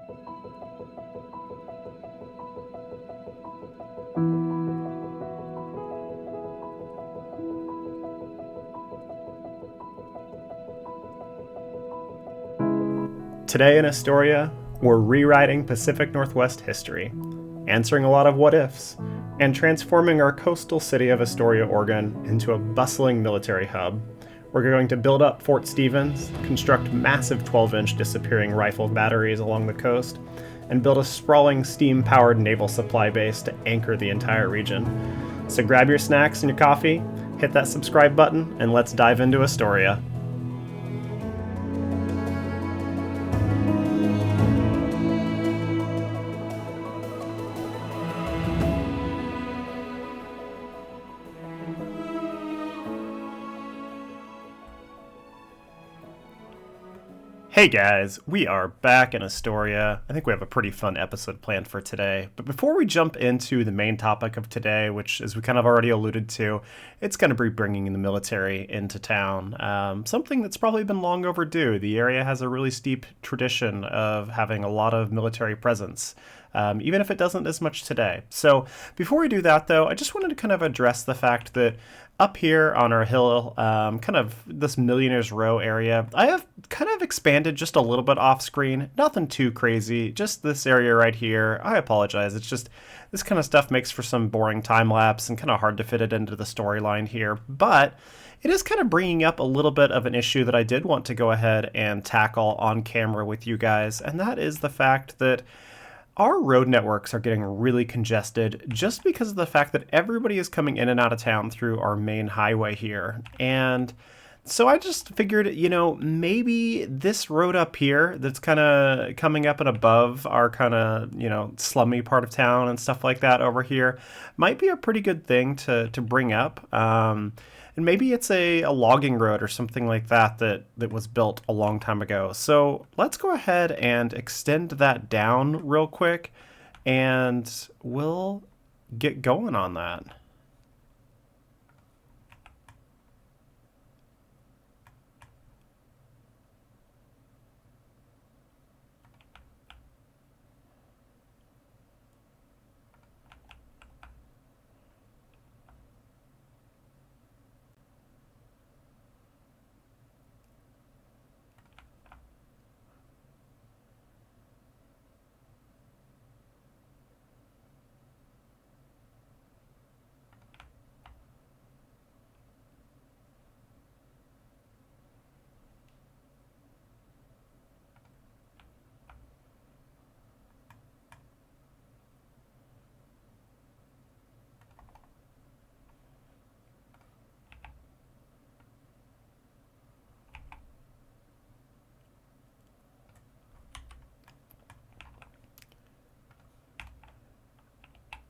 Today in Astoria, we're rewriting Pacific Northwest history, answering a lot of what ifs, and transforming our coastal city of Astoria, Oregon into a bustling military hub. We're going to build up Fort Stevens, construct massive 12-inch disappearing rifle batteries along the coast, and build a sprawling steam-powered naval supply base to anchor the entire region. So grab your snacks and your coffee, hit that subscribe button, and let's dive into Astoria. Hey guys, we are back in Astoria. I think we have a pretty fun episode planned for today. But before we jump into the main topic of today, which, as we kind of already alluded to, it's going to be bringing the military into town. Something that's probably been long overdue. The area has a really steep tradition of having a lot of military presence. Even if it doesn't as much today. So before we do that, though, I just wanted to kind of address the fact that up here on our hill, kind of this Millionaires Row area, I have kind of expanded just a little bit off screen. Nothing too crazy, just this area right here. I apologize. It's just this kind of stuff makes for some boring time lapse and kind of hard to fit it into the storyline here. But it is kind of bringing up a little bit of an issue that I did want to go ahead and tackle on camera with you guys, and that is the fact that our road networks are getting really congested just because of the fact that everybody is coming in and out of town through our main highway here. And so I just figured, maybe this road up here that's kind of coming up and above our kind of, slummy part of town and stuff like that over here might be a pretty good thing to bring up. And maybe it's a logging road or something like that was built a long time ago. So let's go ahead and extend that down real quick, and we'll get going on that.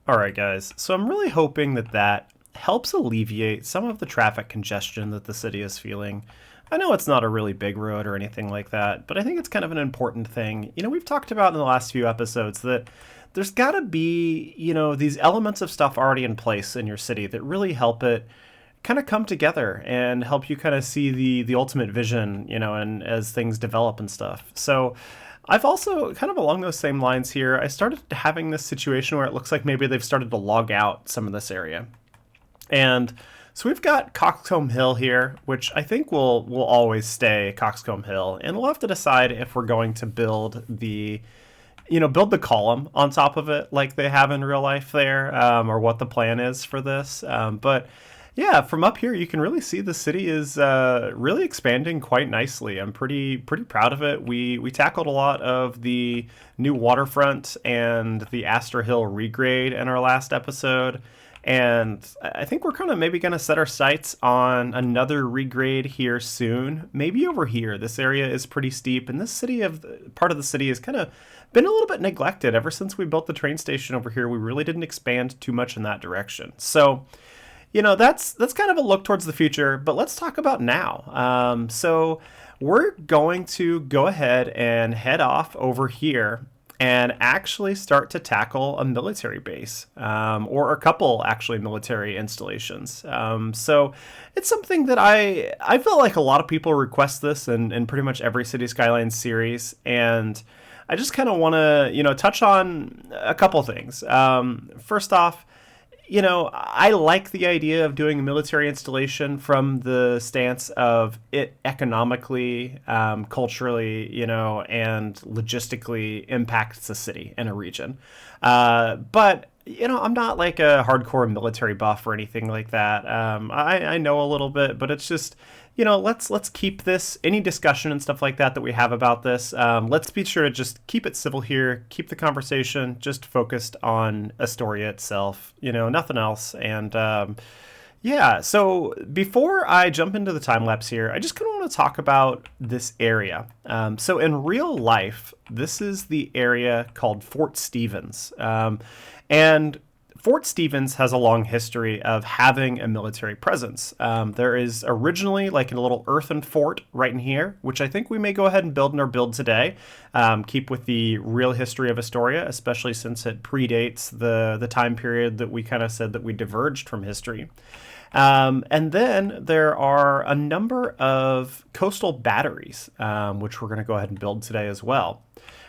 All right, guys. So I'm really hoping that helps alleviate some of the traffic congestion that the city is feeling. I know it's not a really big road or anything like that, but I think it's kind of an important thing. We've talked about in the last few episodes that there's got to be, these elements of stuff already in place in your city that really help it kind of come together and help you kind of see the ultimate vision, and as things develop and stuff. So I've also, kind of along those same lines here, I started having this situation where it looks like maybe they've started to log out some of this area. And so we've got Coxcomb Hill here, which I think will always stay Coxcomb Hill. And we'll have to decide if we're going to build the column on top of it like they have in real life there, or what the plan is for this. But yeah, from up here, you can really see the city is really expanding quite nicely. I'm pretty proud of it. We tackled a lot of the new waterfront and the Astor Hill regrade in our last episode. And I think we're kind of maybe going to set our sights on another regrade here soon. Maybe over here. This area is pretty steep, and this part of the city has kind of been a little bit neglected. Ever since we built the train station over here, we really didn't expand too much in that direction. So that's kind of a look towards the future, but let's talk about now. So we're going to go ahead and head off over here and actually start to tackle a military base, or a couple actually military installations. So it's something that I feel like a lot of people request this in pretty much every City Skylines series, and I just kind of want to, touch on a couple things. First off, I like the idea of doing a military installation from the stance of it economically, culturally, and logistically impacts the city and a region. But I'm not like a hardcore military buff or anything like that. I know a little bit, but it's just, let's keep this, any discussion and stuff like that that we have about this. Let's be sure to just keep it civil here, keep the conversation just focused on Astoria itself, nothing else. And yeah, so before I jump into the time lapse here, I just kind of want to talk about this area. So in real life, this is the area called Fort Stevens. And Fort Stevens has a long history of having a military presence. There is originally like a little earthen fort right in here, which I think we may go ahead and build in our build today. Keep with the real history of Astoria, especially since it predates the time period that we kind of said that we diverged from history. And then there are a number of coastal batteries, which we're going to go ahead and build today as well.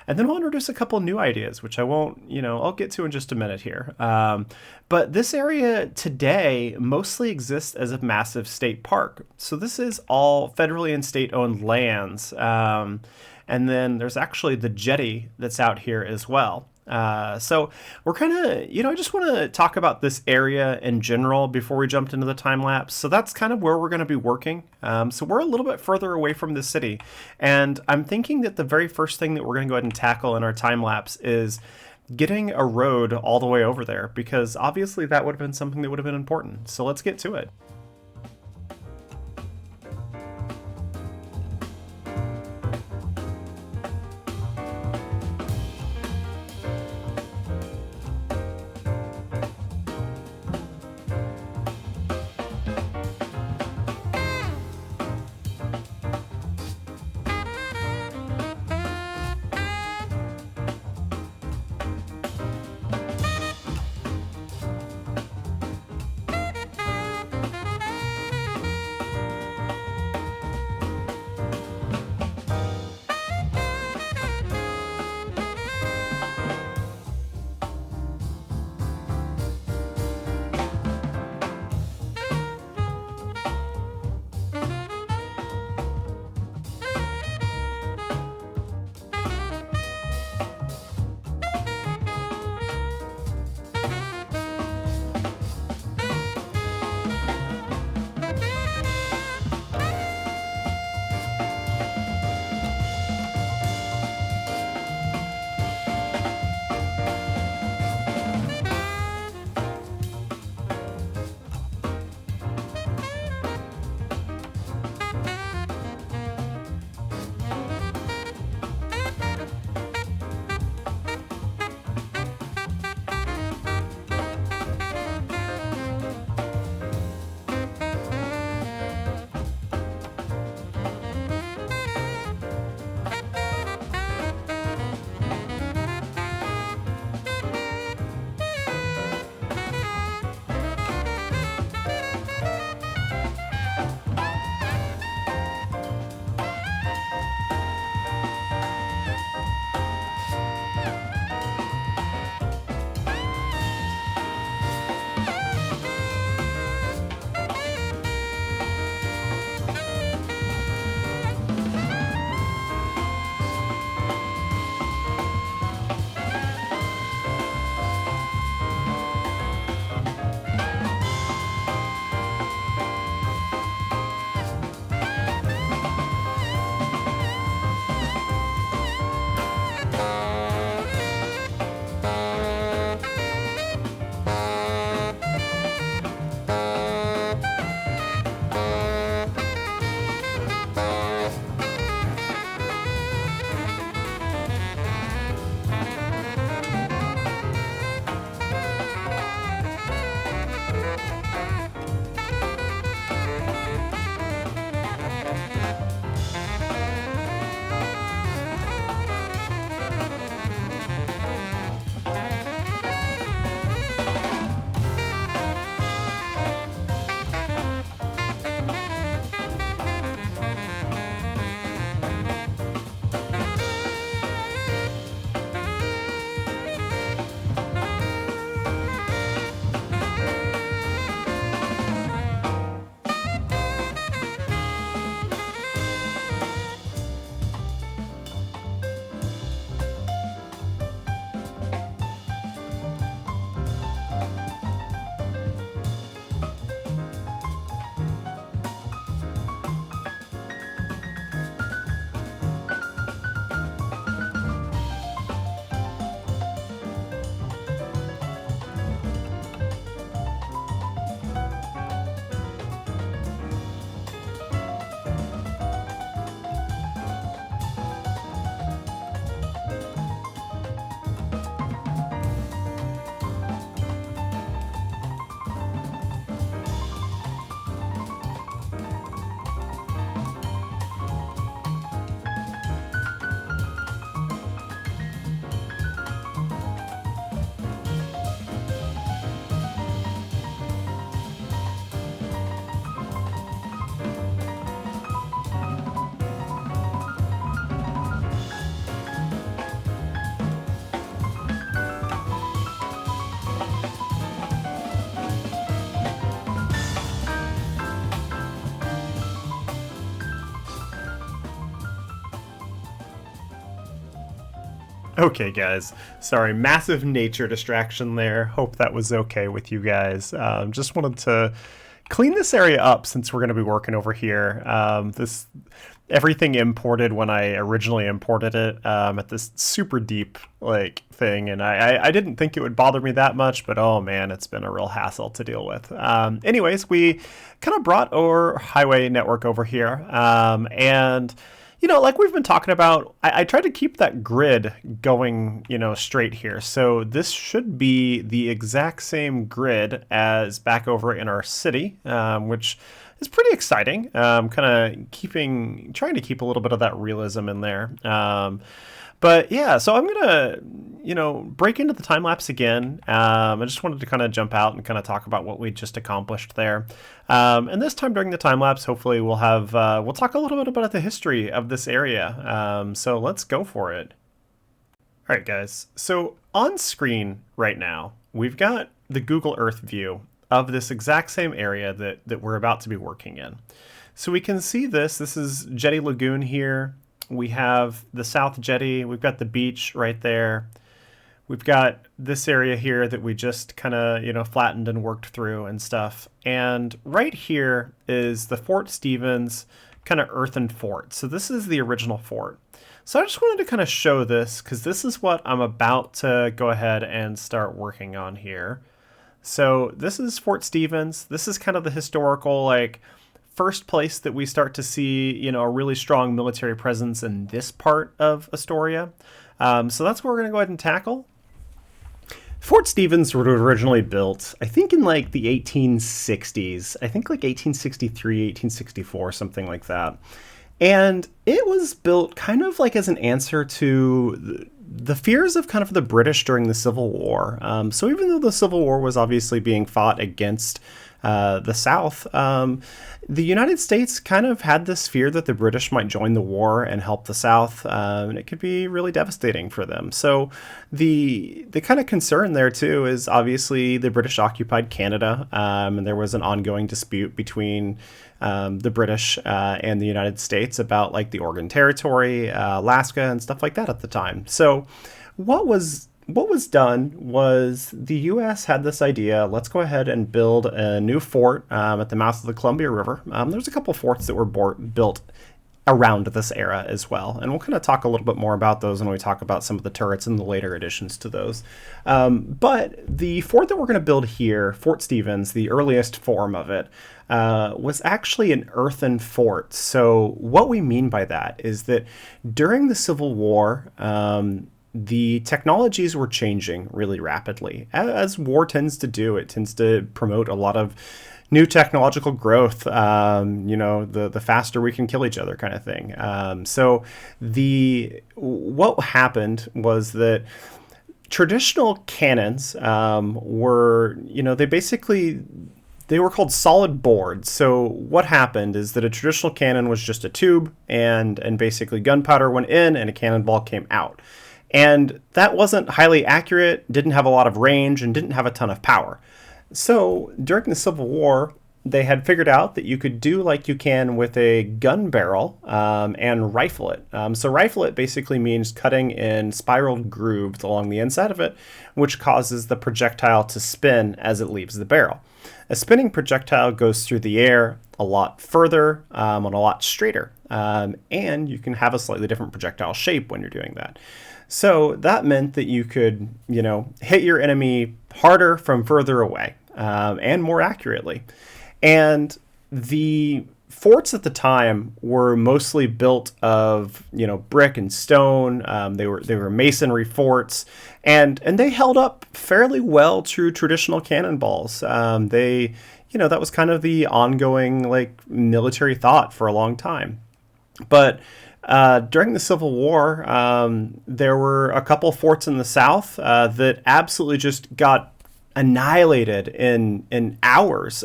And then we'll introduce a couple new ideas, which I won't, I'll get to in just a minute here. But this area today mostly exists as a massive state park. So this is all federally and state-owned lands. And then there's actually the jetty that's out here as well. So we're kind of, I just want to talk about this area in general before we jumped into the time lapse. So that's kind of where we're going to be working. So we're a little bit further away from the city. And I'm thinking that the very first thing that we're going to go ahead and tackle in our time lapse is getting a road all the way over there, because obviously that would have been something that would have been important. So let's get to it. Okay, guys. Sorry, massive nature distraction there. Hope that was okay with you guys. Just wanted to clean this area up since we're going to be working over here. This everything imported when I originally imported it at this super deep like thing, and I didn't think it would bother me that much, but oh man, it's been a real hassle to deal with. Anyways, we kind of brought our highway network over here, and like we've been talking about, I tried to keep that grid going, straight here. So this should be the exact same grid as back over in our city, which is pretty exciting. Kind of trying to keep a little bit of that realism in there. But yeah, so I'm gonna, break into the time lapse again. I just wanted to kind of jump out and kind of talk about what we just accomplished there. And this time during the time lapse, hopefully we'll talk a little bit about the history of this area. So let's go for it. All right, guys. So on screen right now, we've got the Google Earth view of this exact same area that we're about to be working in. So we can see this. This is Jetty Lagoon here. We have the South Jetty. We've got the beach right there. We've got this area here that we just kind of, flattened and worked through and stuff. And right here is the Fort Stevens kind of earthen fort. So this is the original fort. So I just wanted to kind of show this because this is what I'm about to go ahead and start working on here. So this is Fort Stevens. This is kind of the historical, first place that we start to see, a really strong military presence in this part of Astoria. So that's what we're going to go ahead and tackle. Fort Stevens was originally built, I think, in the 1860s. I think 1863, 1864, something like that. And it was built kind of as an answer to the fears of kind of the British during the Civil War. So even though the Civil War was obviously being fought against the South, the United States kind of had this fear that the British might join the war and help the South, and it could be really devastating for them. So the kind of concern there too is obviously the British occupied Canada, and there was an ongoing dispute between the British and the United States about the Oregon Territory, Alaska, and stuff like that at the time. So what was done was the U.S. had this idea, let's go ahead and build a new fort at the mouth of the Columbia River. There's a couple forts that were built around this era as well. And we'll kind of talk a little bit more about those when we talk about some of the turrets and the later additions to those. But the fort that we're going to build here, Fort Stevens, the earliest form of it, was actually an earthen fort. So what we mean by that is that during the Civil War, the technologies were changing really rapidly. As war tends to do, it tends to promote a lot of new technological growth, the faster we can kill each other kind of thing. So what happened was that traditional cannons were, they were called solid boards. So what happened is that a traditional cannon was just a tube and basically gunpowder went in and a cannonball came out. And that wasn't highly accurate, didn't have a lot of range, and didn't have a ton of power. So during the Civil War, they had figured out that you could do like you can with a gun barrel and rifle it. So rifle it basically means cutting in spiraled grooves along the inside of it, which causes the projectile to spin as it leaves the barrel. A spinning projectile goes through the air a lot further and a lot straighter, and you can have a slightly different projectile shape when you're doing that. So that meant that you could, hit your enemy harder from further away and more accurately. And the forts at the time were mostly built of, brick and stone. They were masonry forts, and they held up fairly well to traditional cannonballs. That was kind of the ongoing military thought for a long time. But during the Civil War, there were a couple forts in the South that absolutely just got annihilated in hours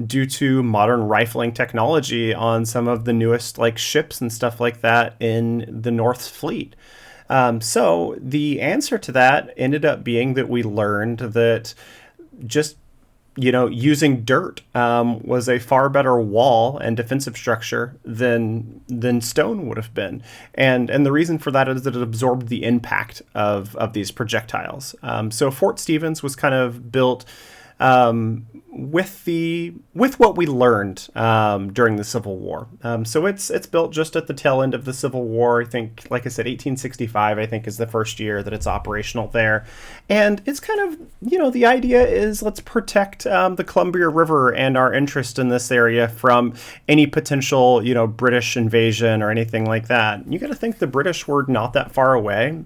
due to modern rifling technology on some of the newest ships and stuff like that in the North's fleet. So the answer to that ended up being that we learned that just using dirt was a far better wall and defensive structure than stone would have been, and the reason for that is that it absorbed the impact of these projectiles. So Fort Stevens was kind of built with what we learned during the Civil War. So it's built just at the tail end of the Civil War. I think, like I said, 1865, I think, is the first year that it's operational there. And it's kind of, the idea is let's protect the Columbia River and our interest in this area from any potential, British invasion or anything like that. You got to think the British were not that far away.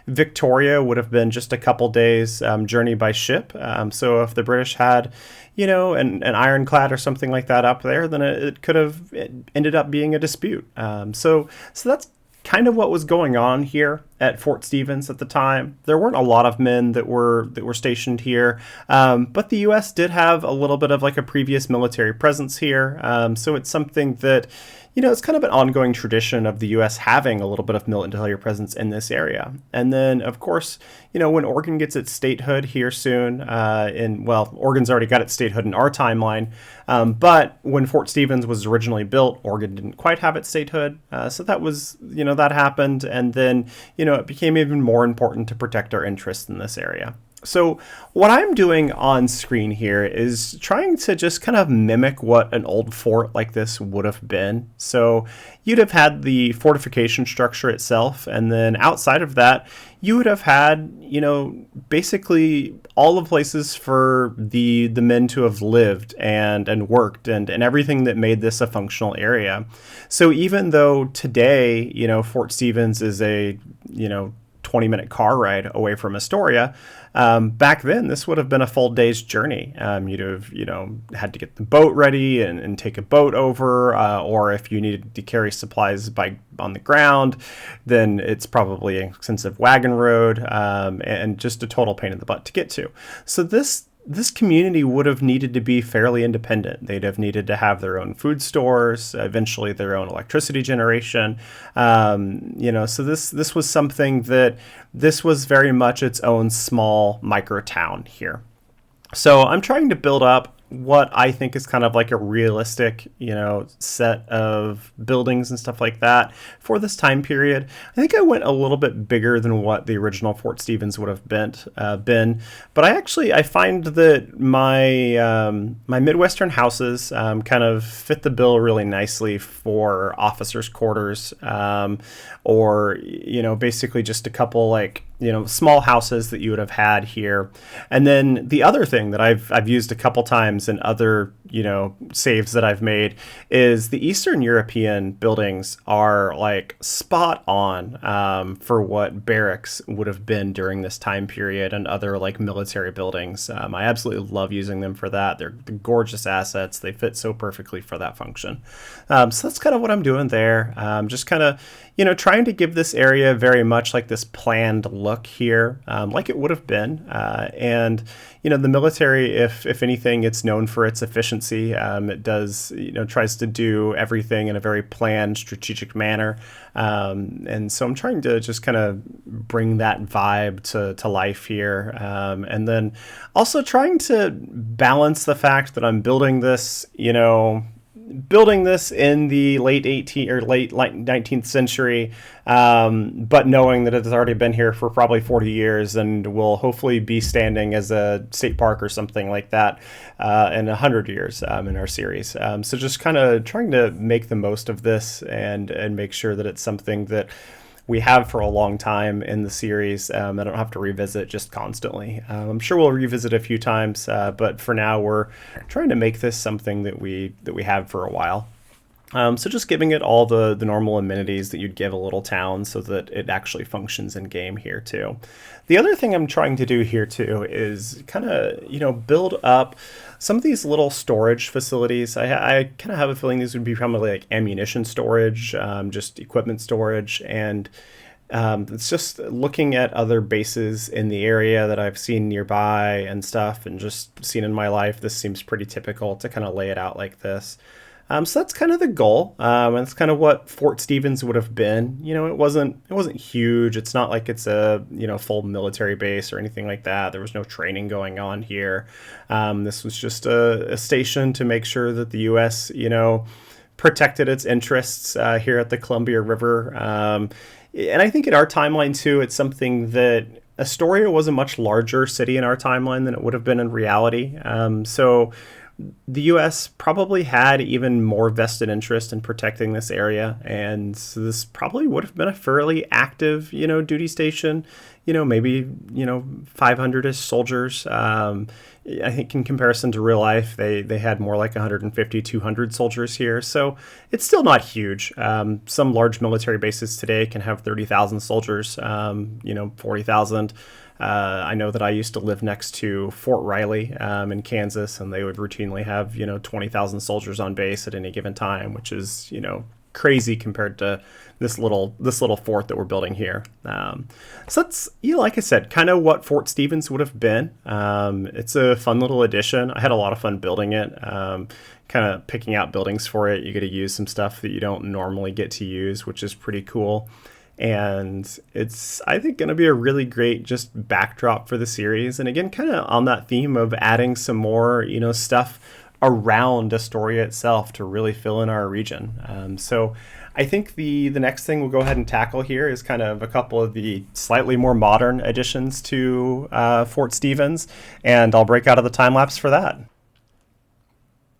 Victoria would have been just a couple days journey by ship. So if the British had, an ironclad or something like that up there, then it could have ended up being a dispute. So that's kind of what was going on here at Fort Stevens at the time. There weren't a lot of men that were stationed here, but the U.S. did have a little bit of like a previous military presence here. So it's something that, it's kind of an ongoing tradition of the U.S. having a little bit of military presence in this area. And then, of course, when Oregon gets its statehood here soon, Oregon's already got its statehood in our timeline, but when Fort Stevens was originally built, Oregon didn't quite have its statehood. So that was, that happened. And then, it became even more important to protect our interests in this area. So what I'm doing on screen here is trying to just kind of mimic what an old fort like this would have been. So you'd have had the fortification structure itself, and then outside of that, you would have had, basically all the places for the men to have lived and worked and everything that made this a functional area. So even though today, Fort Stevens is a, 20-minute car ride away from Astoria, back then this would have been a full day's journey. You'd have had to get the boat ready and take a boat over, or if you needed to carry supplies on the ground, then it's probably an extensive wagon road, and just a total pain in the butt to get to. So this community would have needed to be fairly independent. They'd have needed to have their own food stores, eventually their own electricity generation. So this was something this was very much its own small micro town here. So I'm trying to build up what I think is kind of like a realistic, set of buildings and stuff like that for this time period. I think I went a little bit bigger than what the original Fort Stevens would have been, but I find that my Midwestern houses kind of fit the bill really nicely for officers' quarters, or basically just a couple small houses that you would have had here. And then the other thing that I've used a couple times in other, saves that I've made is the Eastern European buildings are like spot on for what barracks would have been during this time period and other like military buildings. I absolutely love using them for that. They're gorgeous assets. They fit so perfectly for that function. So that's kind of what I'm doing there. Just kind of, trying to give this area very much like this planned look here, like it would have been. And, the military, if anything, it's known for its efficiency. It does, tries to do everything in a very planned, strategic manner. And so I'm trying to just kind of bring that vibe to life here. And then also trying to balance the fact that I'm building this, in the late 19th century, but knowing that it's already been here for probably 40 years and will hopefully be standing as a state park or something like that in 100 years in our series. So just kind of trying to make the most of this and make sure that it's something that we have for a long time in the series. I don't have to revisit just constantly. I'm sure we'll revisit a few times, but for now we're trying to make this something that we have for a while. So just giving it all the normal amenities that you'd give a little town so that it actually functions in game here too. The other thing I'm trying to do here too is kind of, build up some of these little storage facilities. I kind of have a feeling these would be probably like ammunition storage, just equipment storage, and it's just looking at other bases in the area that I've seen nearby and stuff and just seen in my life. This seems pretty typical to kind of lay it out like this. So that's kind of the goal, and it's kind of what Fort Stevens would have been. It wasn't huge. It's not like it's a full military base or anything like that. There was no training going on here. This was just a station to make sure that the U.S. protected its interests here at the Columbia River. And I think in our timeline too, it's something that Astoria was a much larger city in our timeline than it would have been in reality. So the U.S. probably had even more vested interest in protecting this area, and so this probably would have been a fairly active, duty station. Maybe 500ish soldiers. I think in comparison to real life, they had more like 150, 200 soldiers here. So it's still not huge. Some large military bases today can have 30,000 soldiers. 40,000. I know that I used to live next to Fort Riley in Kansas, and they would routinely have 20,000 soldiers on base at any given time, which is crazy compared to this little fort that we're building here. So that's like I said, kind of what Fort Stevens would have been. It's a fun little addition. I had a lot of fun building it. Kind of picking out buildings for it. You get to use some stuff that you don't normally get to use, which is pretty cool. And it's, I think, going to be a really great just backdrop for the series. And again, kind of on that theme of adding some more, stuff around Astoria itself to really fill in our region. So I think the next thing we'll go ahead and tackle here is kind of a couple of the slightly more modern additions to Fort Stevens. And I'll break out of the time lapse for that.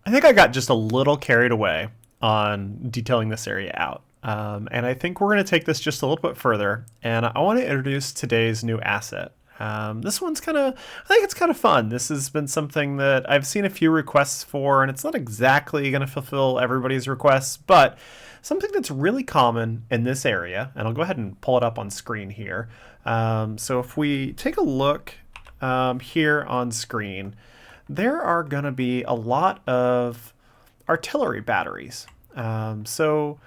I think I got just a little carried away on detailing this area out. And I think we're going to take this just a little bit further, and I want to introduce today's new asset. This one's I think it's kind of fun. This has been something that I've seen a few requests for, and it's not exactly going to fulfill everybody's requests, but something that's really common in this area, and I'll go ahead and pull it up on screen here. So if we take a look here on screen, there are going to be a lot of artillery batteries. So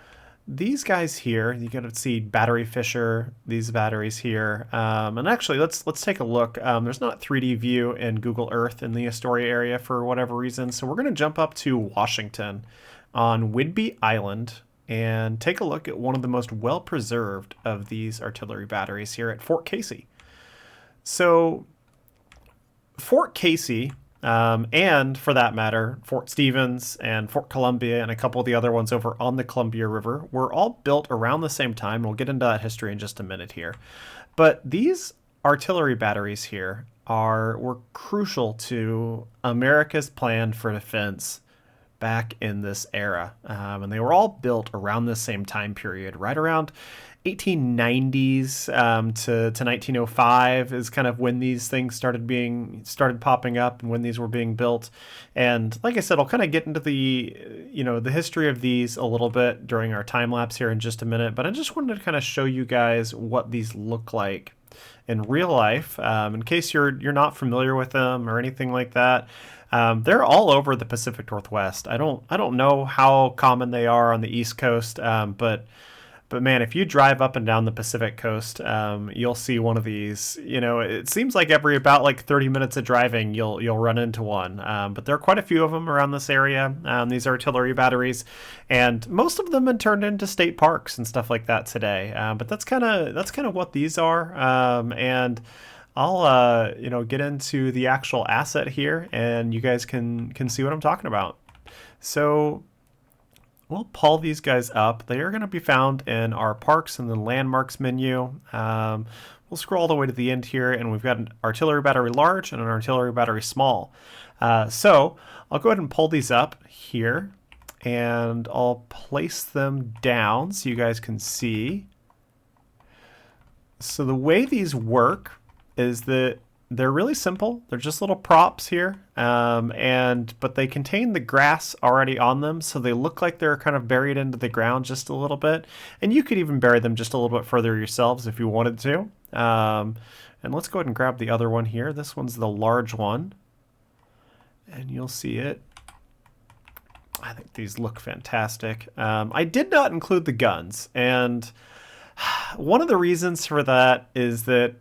these guys here, you get to see Battery Fisher, these batteries here. And actually, let's take a look. There's not 3D view in Google Earth in the Astoria area for whatever reason. So we're going to jump up to Washington on Whidbey Island and take a look at one of the most well-preserved of these artillery batteries here at Fort Casey. So Fort Casey, and for that matter, Fort Stevens and Fort Columbia and a couple of the other ones over on the Columbia River were all built around the same time. We'll get into that history in just a minute here. But these artillery batteries here were crucial to America's plan for defense back in this era. And they were all built around the same time period, right around 1890s to 1905 is kind of when these things started popping up and when these were being built. And like I said, I'll kind of get into the history of these a little bit during our time lapse here in just a minute, but I just wanted to kind of show you guys what these look like in real life, in case you're not familiar with them or anything like that. They're all over the Pacific Northwest. I don't know how common they are on the East Coast, but man, if you drive up and down the Pacific Coast, you'll see one of these. It seems like every about like 30 minutes of driving, you'll run into one. But there are quite a few of them around this area. These artillery batteries, and most of them have been turned into state parks and stuff like that today. But that's kind of what these are. And I'll get into the actual asset here, and you guys can see what I'm talking about. So we'll pull these guys up. They are going to be found in our parks and the landmarks menu. We'll scroll all the way to the end here, and we've got an artillery battery large and an artillery battery small. So I'll go ahead and pull these up here, and I'll place them down so you guys can see. So the way these work is that they're really simple. They're just little props here, but they contain the grass already on them, so they look like they're kind of buried into the ground just a little bit. And you could even bury them just a little bit further yourselves if you wanted to. And let's go ahead and grab the other one here. This one's the large one, and you'll see it. I think these look fantastic. I did not include the guns, and one of the reasons for that is that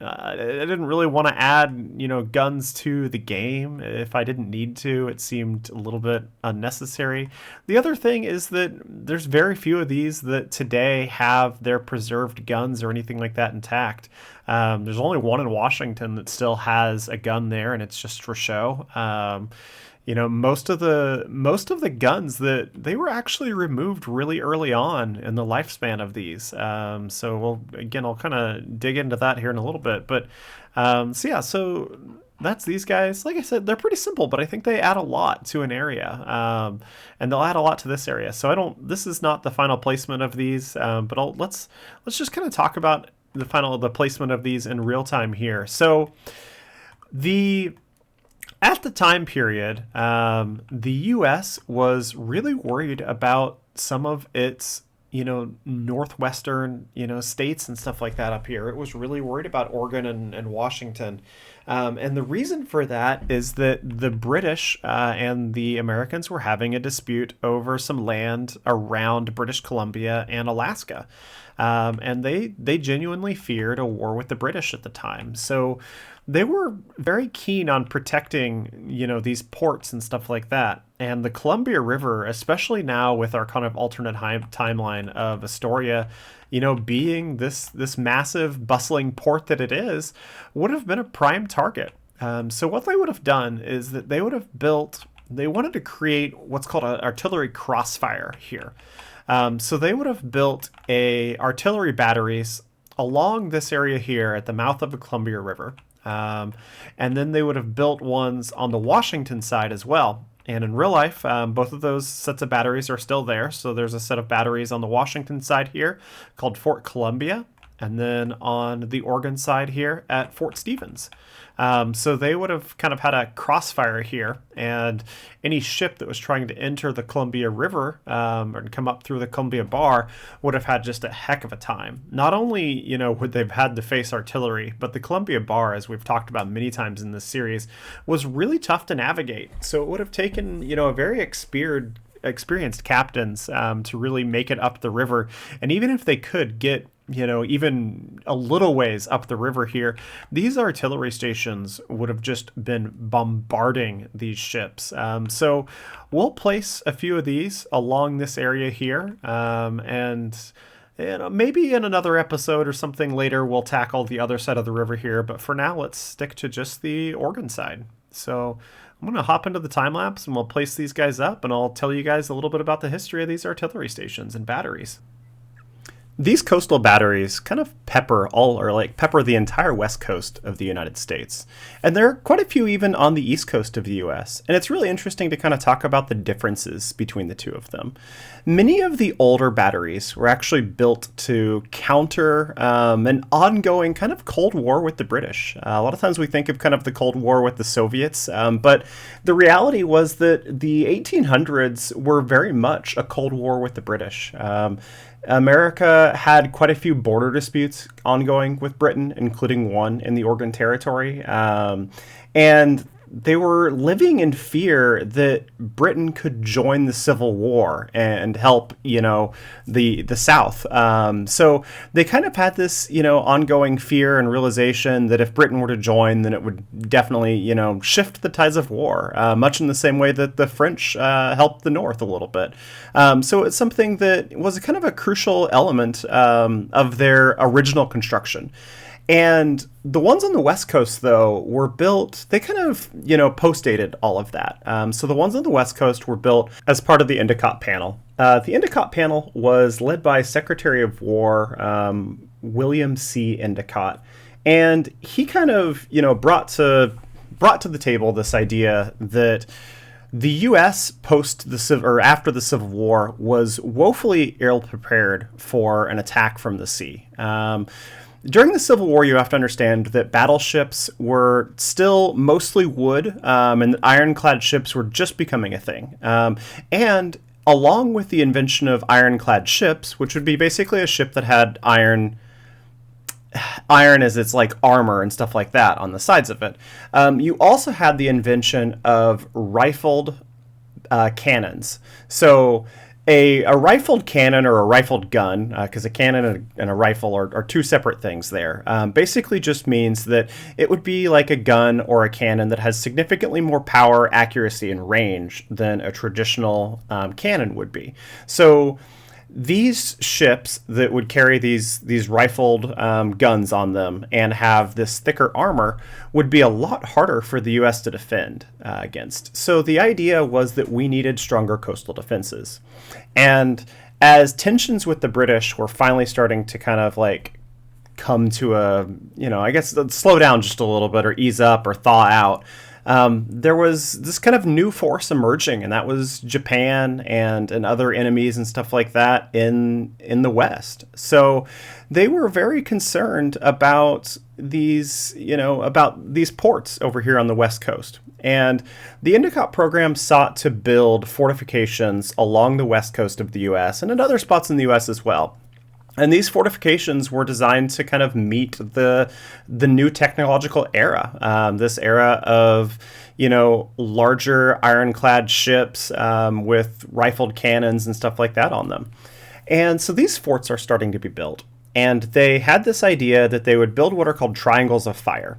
I didn't really want to add, guns to the game if I didn't need to. It seemed a little bit unnecessary. The other thing is that there's very few of these that today have their preserved guns or anything like that intact. There's only one in Washington that still has a gun there, and it's just for show. Most of the guns that they were actually removed really early on in the lifespan of these. I'll kind of dig into that here in a little bit. But so that's these guys. Like I said, they're pretty simple, but I think they add a lot to an area, and they'll add a lot to this area. So I don't. This is not the final placement of these, but let's just kind of talk about the placement of these in real time here. So at the time period, the U.S. was really worried about some of its, northwestern, states and stuff like that up here. It was really worried about Oregon and Washington. And the reason for that is that the British and the Americans were having a dispute over some land around British Columbia and Alaska. And they genuinely feared a war with the British at the time. So they were very keen on protecting, these ports and stuff like that. And the Columbia River, especially now with our kind of alternate timeline of Astoria, being this massive bustling port that it is, would have been a prime target. So what they would have done is that they wanted to create what's called an artillery crossfire here. So they would have built artillery batteries along this area here at the mouth of the Columbia River. And then they would have built ones on the Washington side as well. And in real life, both of those sets of batteries are still there. So there's a set of batteries on the Washington side here called Fort Columbia, and then on the Oregon side here at Fort Stevens. So they would have kind of had a crossfire here, and any ship that was trying to enter the Columbia River or come up through the Columbia Bar would have had just a heck of a time. Not only, would they've had to face artillery, but the Columbia Bar, as we've talked about many times in this series, was really tough to navigate. So it would have taken, a very experienced captains to really make it up the river. And even if they could get even a little ways up the river here, these artillery stations would have just been bombarding these ships. So we'll place a few of these along this area here, and maybe in another episode or something later we'll tackle the other side of the river here, but for now let's stick to just the Oregon side. So I'm going to hop into the time lapse and we'll place these guys up, and I'll tell you guys a little bit about the history of these artillery stations and batteries. These coastal batteries kind of pepper the entire west coast of the United States. And there are quite a few even on the east coast of the US. And it's really interesting to kind of talk about the differences between the two of them. Many of the older batteries were actually built to counter an ongoing kind of Cold War with the British. A lot of times we think of kind of the Cold War with the Soviets, but the reality was that the 1800s were very much a Cold War with the British. America had quite a few border disputes ongoing with Britain, including one in the Oregon Territory. And they were living in fear that Britain could join the Civil War and help, the South. So they kind of had this, ongoing fear and realization that if Britain were to join, then it would definitely, shift the tides of war, much in the same way that the French helped the North a little bit. So it's something that was kind of a crucial element of their original construction. And the ones on the West Coast, though, were built, they kind of, post-dated all of that. So the ones on the West Coast were built as part of the Endicott Panel. The Endicott Panel was led by Secretary of War William C. Endicott. And he kind of, brought to the table this idea that the U.S. after the Civil War was woefully ill-prepared for an attack from the sea. During the Civil War, you have to understand that battleships were still mostly wood, and ironclad ships were just becoming a thing. And along with the invention of ironclad ships, which would be basically a ship that had iron as its armor and stuff like that on the sides of it, you also had the invention of rifled cannons. So A rifled cannon or a rifled gun, because a cannon and a rifle are two separate things there, basically just means that it would be like a gun or a cannon that has significantly more power, accuracy, and range than a traditional cannon would be. So these ships that would carry these rifled guns on them and have this thicker armor would be a lot harder for the U.S. to defend against. So the idea was that we needed stronger coastal defenses. And as tensions with the British were finally starting to kind of like come to a, I guess slow down just a little bit or ease up or thaw out, there was this kind of new force emerging, and that was Japan and other enemies and stuff like that in the West. So they were very concerned about these ports over here on the West Coast. And the Endicott program sought to build fortifications along the west coast of the U.S. and in other spots in the U.S. as well. And these fortifications were designed to kind of meet the new technological era, this era of, larger ironclad ships with rifled cannons and stuff like that on them. And so these forts are starting to be built. And they had this idea that they would build what are called triangles of fire.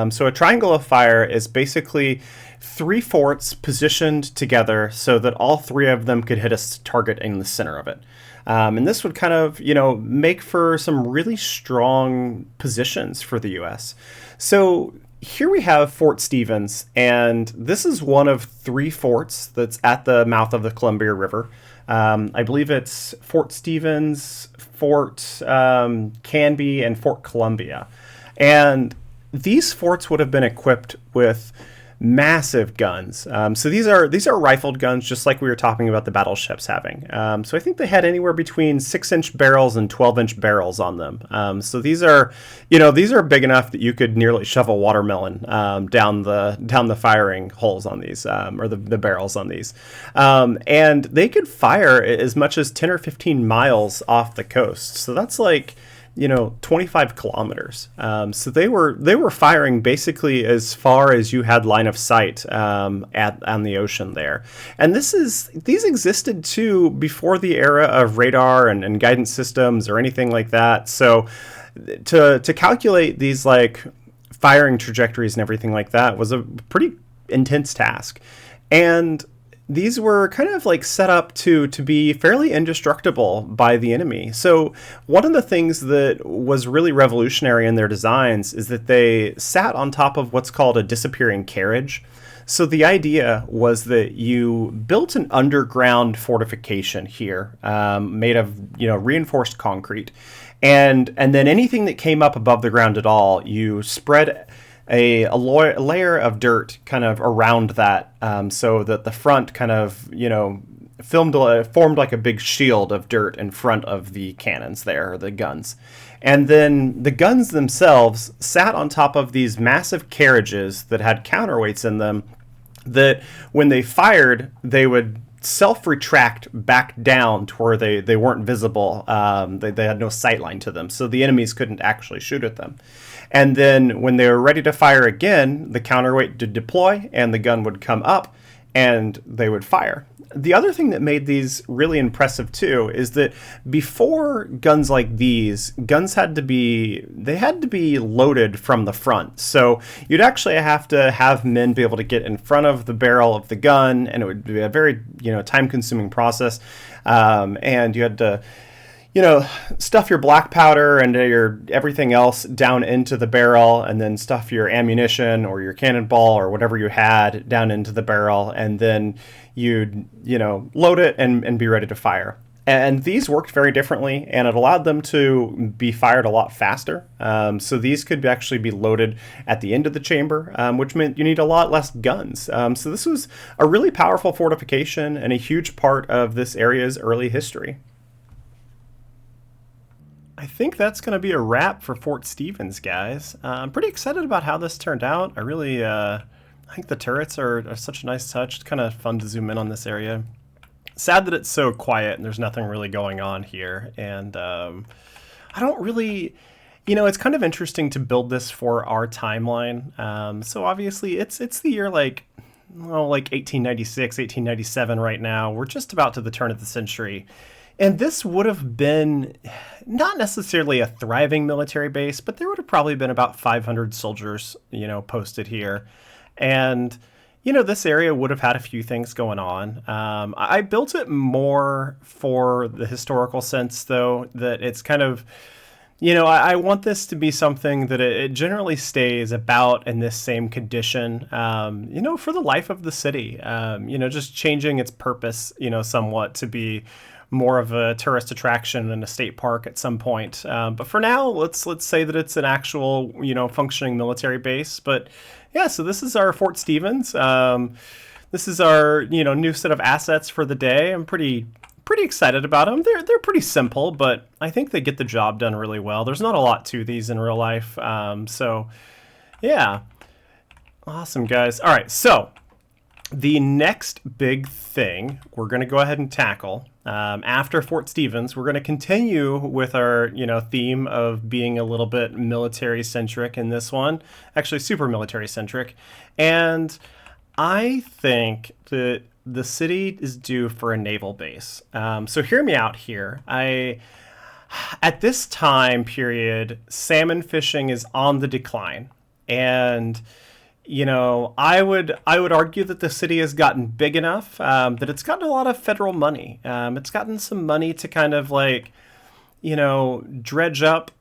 So a triangle of fire is basically 3 forts positioned together so that all 3 of them could hit a target in the center of it. And this would kind of, make for some really strong positions for the U.S. So here we have Fort Stevens, and this is one of 3 forts that's at the mouth of the Columbia River. I believe it's Fort Stevens, Fort Canby, and Fort Columbia. And these forts would have been equipped with massive guns. So these are rifled guns, just like we were talking about the battleships having. So I think they had anywhere between 6-inch barrels and 12-inch barrels on them. So these are big enough that you could nearly shove a watermelon down the firing holes on these, or the barrels on these. And they could fire as much as 10 or 15 miles off the coast. So that's like 25 kilometers. So they were firing basically as far as you had line of sight on the ocean there. And these existed too before the era of radar and guidance systems or anything like that. So to calculate these like firing trajectories and everything like that was a pretty intense task. And these were kind of like set up to be fairly indestructible by the enemy. So one of the things that was really revolutionary in their designs is that they sat on top of what's called a disappearing carriage. So the idea was that you built an underground fortification here, made of reinforced concrete, and then anything that came up above the ground at all, you spread a layer of dirt kind of around that, so that the front kind of formed like a big shield of dirt in front of the cannons there, or the guns. And then the guns themselves sat on top of these massive carriages that had counterweights in them, that when they fired, they would self-retract back down to where they weren't visible. They had no sight line to them, so the enemies couldn't actually shoot at them. And then when they were ready to fire again, the counterweight would deploy and the gun would come up and they would fire. The other thing that made these really impressive too is that before guns like these, guns had to be loaded from the front. So you'd actually have to have men be able to get in front of the barrel of the gun, and it would be a very time-consuming process. And you had to stuff your black powder and your everything else down into the barrel, and then stuff your ammunition or your cannonball or whatever you had down into the barrel, and then you'd load it and be ready to fire. And these worked very differently, and it allowed them to be fired a lot faster. So these could actually be loaded at the end of the chamber, which meant you need a lot less guns. So this was a really powerful fortification and a huge part of this area's early history. I think that's going to be a wrap for Fort Stevens, guys. I'm pretty excited about how this turned out. I think the turrets are such a nice touch. It's kind of fun to zoom in on this area. Sad that it's so quiet and there's nothing really going on here. And I don't really, it's kind of interesting to build this for our timeline. So obviously it's the year like well, like 1896, 1897 right now. We're just about to the turn of the century. And this would have been not necessarily a thriving military base, but there would have probably been about 500 soldiers, posted here. And, this area would have had a few things going on. I built it more for the historical sense, though, that it's kind of I want this to be something that it generally stays about in this same condition, for the life of the city, just changing its purpose, somewhat to be more of a tourist attraction and a state park at some point. But for now, let's say that it's an actual, functioning military base. But yeah, so this is our Fort Stevens. This is our, new set of assets for the day. I'm pretty excited about them. They're pretty simple, but I think they get the job done really well. There's not a lot to these in real life. So yeah, awesome guys. All right, so the next big thing we're going to go ahead and tackle after Fort Stevens, we're going to continue with our theme of being a little bit military centric in this one, actually super military centric, and I think that the city is due for a naval base. So hear me out here. At this time period, salmon fishing is on the decline, and I would argue that the city has gotten big enough that it's gotten a lot of federal money. It's gotten some money to kind of like dredge up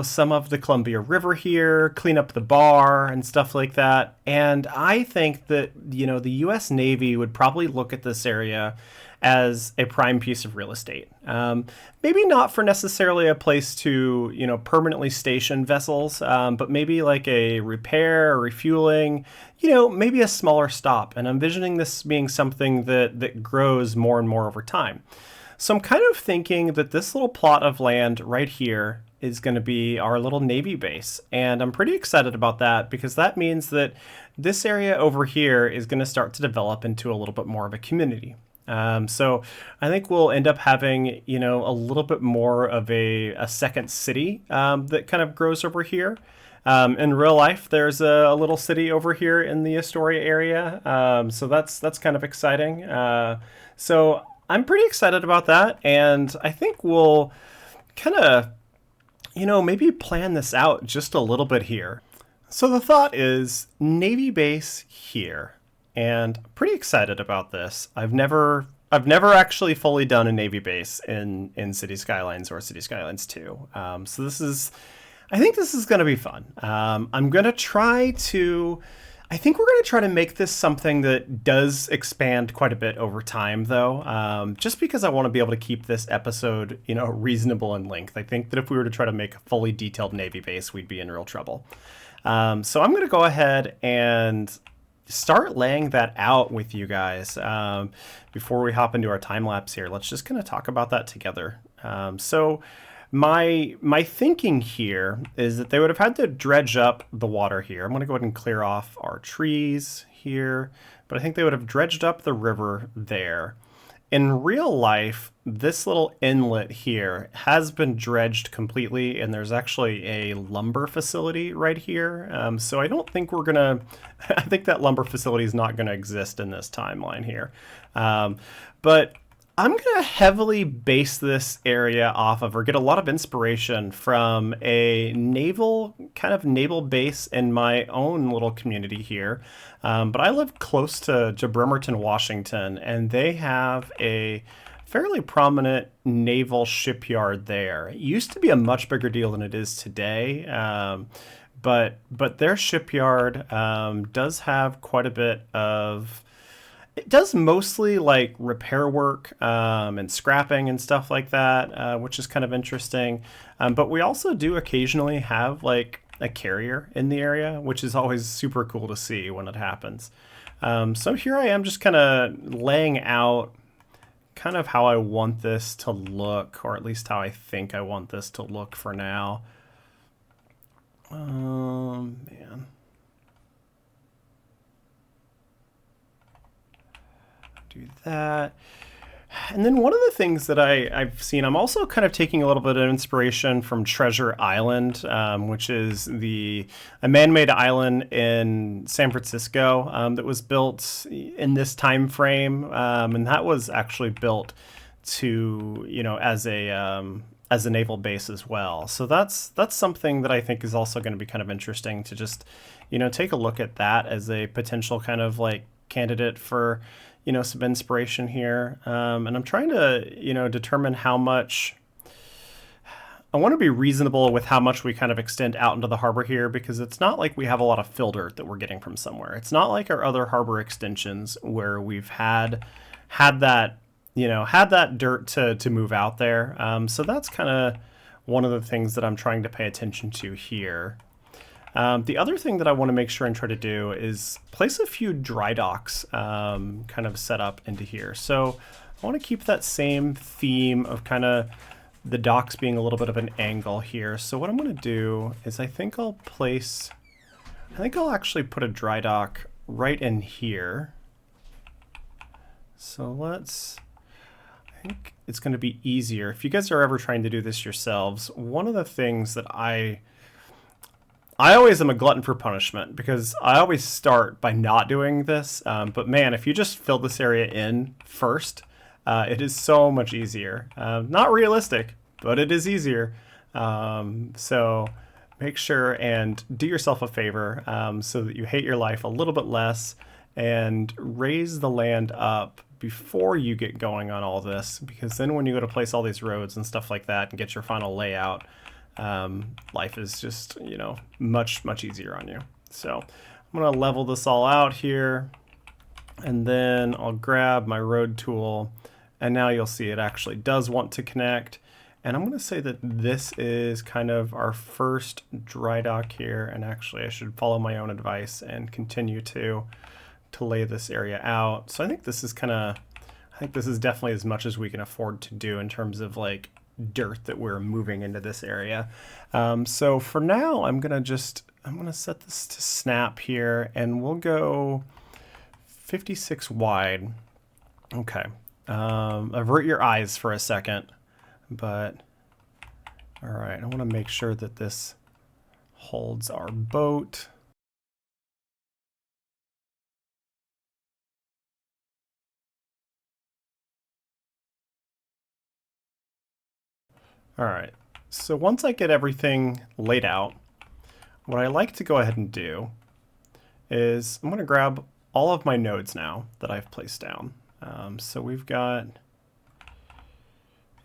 some of the Columbia River here, clean up the bar and stuff like that. And I think that, the U.S. Navy would probably look at this area as a prime piece of real estate. Maybe not for necessarily a place to, permanently station vessels, but maybe like a repair or refueling, maybe a smaller stop. And I'm envisioning this being something that grows more and more over time. So I'm kind of thinking that this little plot of land right here is going to be our little Navy base. And I'm pretty excited about that because that means that this area over here is going to start to develop into a little bit more of a community. So I think we'll end up having, a little bit more of a second city that kind of grows over here. In real life, there's a little city over here in the Astoria area. So that's kind of exciting. So I'm pretty excited about that. And I think we'll kind of maybe plan this out just a little bit here. So the thought is Navy base here, and I'm pretty excited about this. I've never actually fully done a Navy base in City Skylines or City Skylines 2. So I think this is going to be fun. I think we're going to try to make this something that does expand quite a bit over time, though, just because I want to be able to keep this episode, reasonable in length. I think that if we were to try to make a fully detailed Navy base, we'd be in real trouble. So I'm going to go ahead and start laying that out with you guys before we hop into our time lapse here. Let's just kind of talk about that together. So my thinking here is that they would have had to dredge up the water here. I'm going to go ahead and clear off our trees here, but I think they would have dredged up the river there. In real life, this little inlet here has been dredged completely, and there's actually a lumber facility right here. So I don't think I think that lumber facility is not going to exist in this timeline here. But I'm going to heavily base this area off of, or get a lot of inspiration from a naval base in my own little community here. But I live close to Bremerton, Washington, and they have a fairly prominent naval shipyard there. It used to be a much bigger deal than it is today. But their shipyard does have quite a bit of... It does mostly like repair work and scrapping and stuff like that, which is kind of interesting. But we also do occasionally have like a carrier in the area, which is always super cool to see when it happens. So here I am just kind of laying out kind of how I want this to look, or at least how I think I want this to look for now. Man. Do that. And then one of the things that I've seen, I'm also kind of taking a little bit of inspiration from Treasure Island, which is a man-made island in San Francisco that was built in this time frame, and that was actually built to as a naval base as well. So that's something that I think is also going to be kind of interesting to just take a look at that as a potential kind of like candidate for some inspiration here. And I'm trying to determine how much. I want to be reasonable with how much we kind of extend out into the harbor here, because it's not like we have a lot of fill dirt that we're getting from somewhere. It's not like our other harbor extensions where we've had that had that dirt to move out there. So that's kind of one of the things that I'm trying to pay attention to here. The other thing that I want to make sure and try to do is place a few dry docks kind of set up into here. So I want to keep that same theme of kind of the docks being a little bit of an angle here. So what I'm going to do is I think I'll actually put a dry dock right in here. So I think it's going to be easier. If you guys are ever trying to do this yourselves, one of the things that I always am a glutton for punishment, because I always start by not doing this. But man, if you just fill this area in first, it is so much easier. Not realistic, but it is easier. So make sure and do yourself a favor so that you hate your life a little bit less, and raise the land up before you get going on all this, because then when you go to place all these roads and stuff like that and get your final layout, life is just much easier on you. So I'm going to level this all out here, and then I'll grab my road tool, and now you'll see it actually does want to connect. And I'm going to say that this is kind of our first dry dock here, and actually I should follow my own advice and continue to lay this area out. So I think this is definitely as much as we can afford to do in terms of like dirt that we're moving into this area. So for now, I'm gonna set this to snap here, and we'll go 56 wide. Okay. Avert your eyes for a second, but all right, I want to make sure that this holds our boat. All right, so once I get everything laid out, what I like to go ahead and do is I'm going to grab all of my nodes now that I've placed down. So we've got,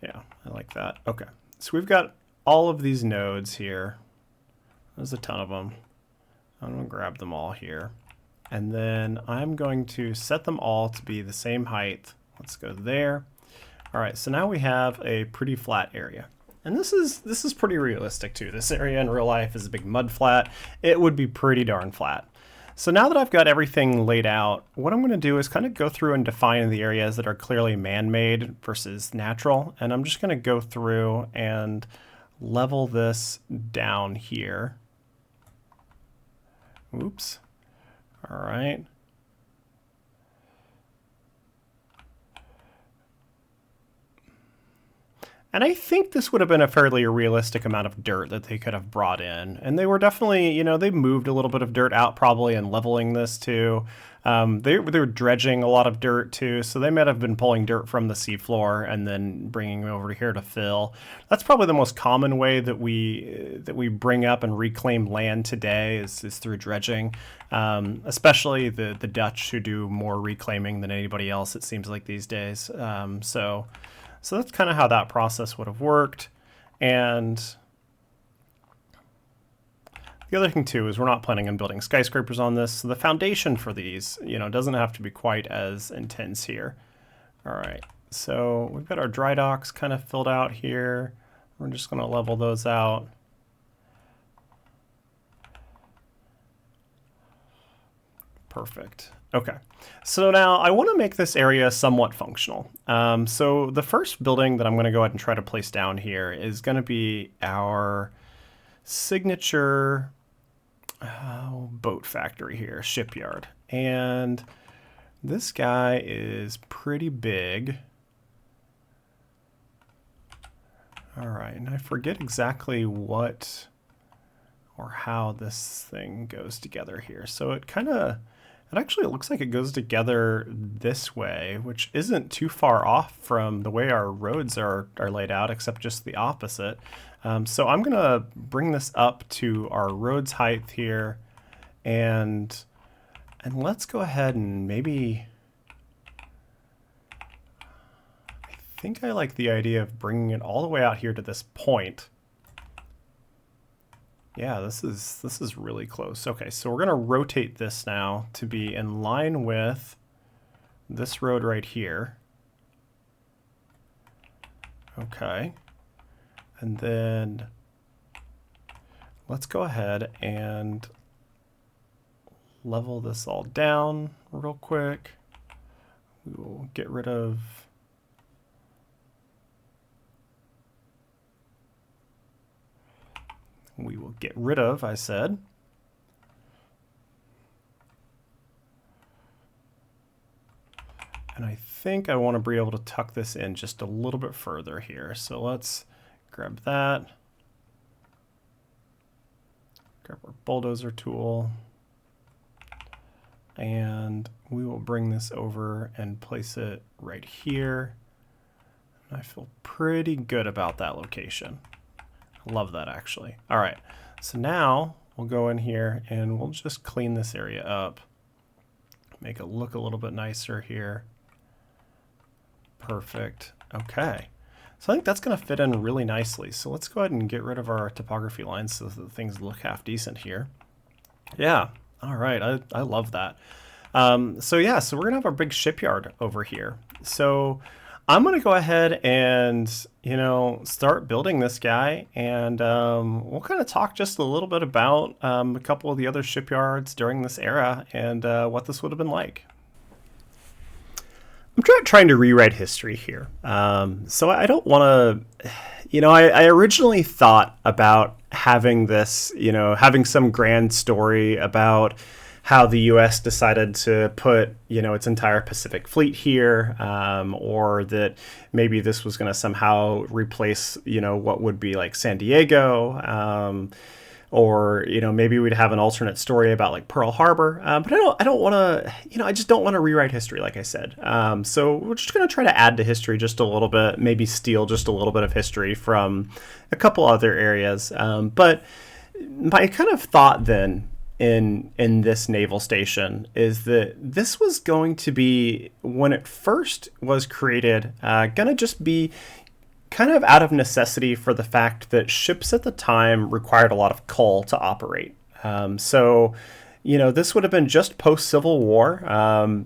yeah, I like that. Okay, so we've got all of these nodes here. There's a ton of them. I'm going to grab them all here. And then I'm going to set them all to be the same height. Let's go there. All right, so now we have a pretty flat area. And this is pretty realistic too. This area in real life is a big mud flat. It would be pretty darn flat. So now that I've got everything laid out, what I'm going to do is kind of go through and define the areas that are clearly man-made versus natural. And I'm just going to go through and level this down here. Oops. All right. And I think this would have been a fairly realistic amount of dirt that they could have brought in. And they were definitely, they moved a little bit of dirt out probably and leveling this too. They were dredging a lot of dirt too, so they might have been pulling dirt from the seafloor and then bringing it over here to fill. That's probably the most common way that we bring up and reclaim land today is through dredging, especially the Dutch, who do more reclaiming than anybody else, it seems like these days. So that's kind of how that process would have worked. And the other thing too is we're not planning on building skyscrapers on this. So the foundation for these, doesn't have to be quite as intense here. All right, so we've got our dry docks kind of filled out here. We're just going to level those out. Perfect. Okay, so now I want to make this area somewhat functional. So the first building that I'm going to go ahead and try to place down here is going to be our signature boat factory here, shipyard. And this guy is pretty big. All right, and I forget exactly what or how this thing goes together here. So it actually looks like it goes together this way, which isn't too far off from the way our roads are laid out, except just the opposite. So I'm gonna bring this up to our road's height here, and let's go ahead and maybe, I think I like the idea of bringing it all the way out here to this point. Yeah, this is really close. Okay, so we're gonna rotate this now to be in line with this road right here. Okay, and then let's go ahead and level this all down real quick. We will get rid of I said. And I think I want to be able to tuck this in just a little bit further here. So let's grab that. Grab our bulldozer tool. And we will bring this over and place it right here. I feel pretty good about that location. I love that, actually. All right, so now we'll go in here and we'll just clean this area up. Make it look a little bit nicer here. Perfect. Okay. So I think that's going to fit in really nicely. So let's go ahead and get rid of our topography lines so that things look half decent here. Yeah. All right. I love that. So yeah, so we're going to have our big shipyard over here. So I'm going to go ahead and, start building this guy, and we'll kind of talk just a little bit about a couple of the other shipyards during this era and what this would have been like. I'm trying to rewrite history here. So I don't want to, I originally thought about having this, having some grand story about how the U.S. decided to put, its entire Pacific Fleet here, or that maybe this was going to somehow replace, what would be like San Diego, or maybe we'd have an alternate story about like Pearl Harbor. But I don't want to, I just don't want to rewrite history, like I said. So we're just going to try to add to history just a little bit, maybe steal just a little bit of history from a couple other areas. But my kind of thought then in this naval station is that this was going to be, when it first was created, going to just be kind of out of necessity for the fact that ships at the time required a lot of coal to operate. So this would have been just post-Civil War.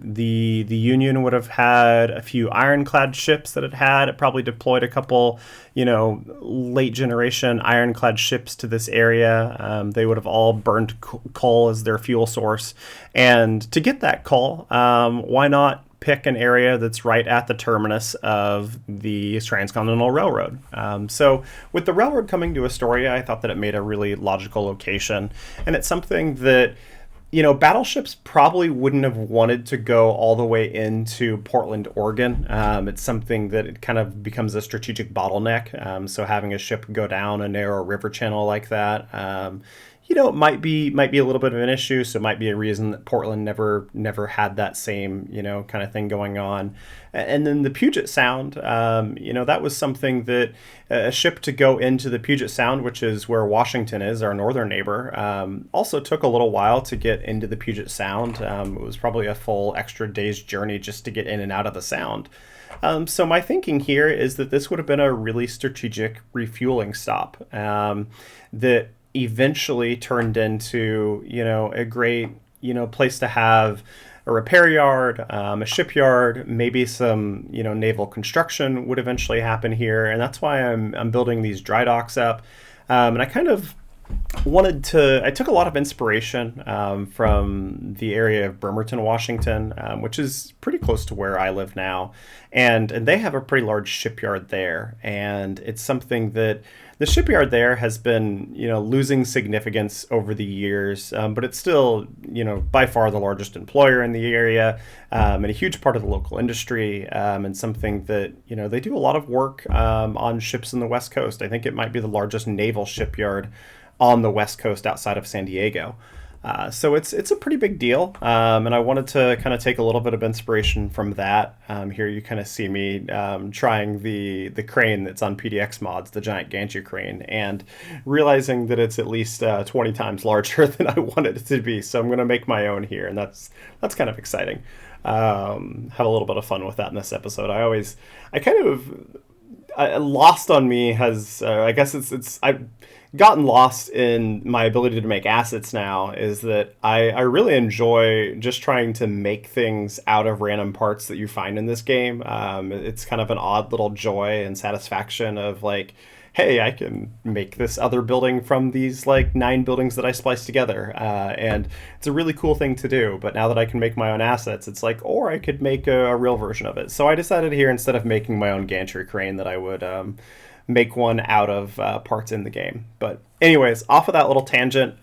The Union would have had a few ironclad ships that it probably deployed a couple, late generation ironclad ships to this area. They would have all burned coal as their fuel source. And to get that coal, why not pick an area that's right at the terminus of the Transcontinental Railroad? So with the railroad coming to Astoria, I thought that it made a really logical location. And it's something that battleships probably wouldn't have wanted to go all the way into Portland, Oregon. It's something that it kind of becomes a strategic bottleneck. So having a ship go down a narrow river channel like that, it might be a little bit of an issue. So it might be a reason that Portland never had that same, kind of thing going on. And then the Puget Sound, that was something that a ship to go into the Puget Sound, which is where Washington is, our northern neighbor, also took a little while to get into the Puget Sound. It was probably a full extra day's journey just to get in and out of the Sound. So my thinking here is that this would have been a really strategic refueling stop that eventually turned into, a great, place to have a repair yard, a shipyard, maybe some, naval construction would eventually happen here. And that's why I'm building these dry docks up. And I kind of I took a lot of inspiration from the area of Bremerton, Washington, which is pretty close to where I live now. And they have a pretty large shipyard there. And it's something that the shipyard there has been, losing significance over the years, but it's still, by far the largest employer in the area, and a huge part of the local industry, and something that, they do a lot of work on ships in the West Coast. I think it might be the largest naval shipyard on the West Coast outside of San Diego. So it's a pretty big deal, and I wanted to kind of take a little bit of inspiration from that. Here you kind of see me trying the crane that's on PDX mods, the giant gantry crane, and realizing that it's at least 20 times larger than I wanted it to be. So I'm going to make my own here, and that's kind of exciting. Have a little bit of fun with that in this episode. Lost on me has I guess I've gotten lost in my ability to make assets now, is that I really enjoy just trying to make things out of random parts that you find in this game. It's kind of an odd little joy and satisfaction of like, hey, I can make this other building from these like 9 buildings that I spliced together. And it's a really cool thing to do. But now that I can make my own assets, it's like, or I could make a real version of it. So I decided here, instead of making my own gantry crane, that I would make one out of parts in the game. But anyways, off of that little tangent,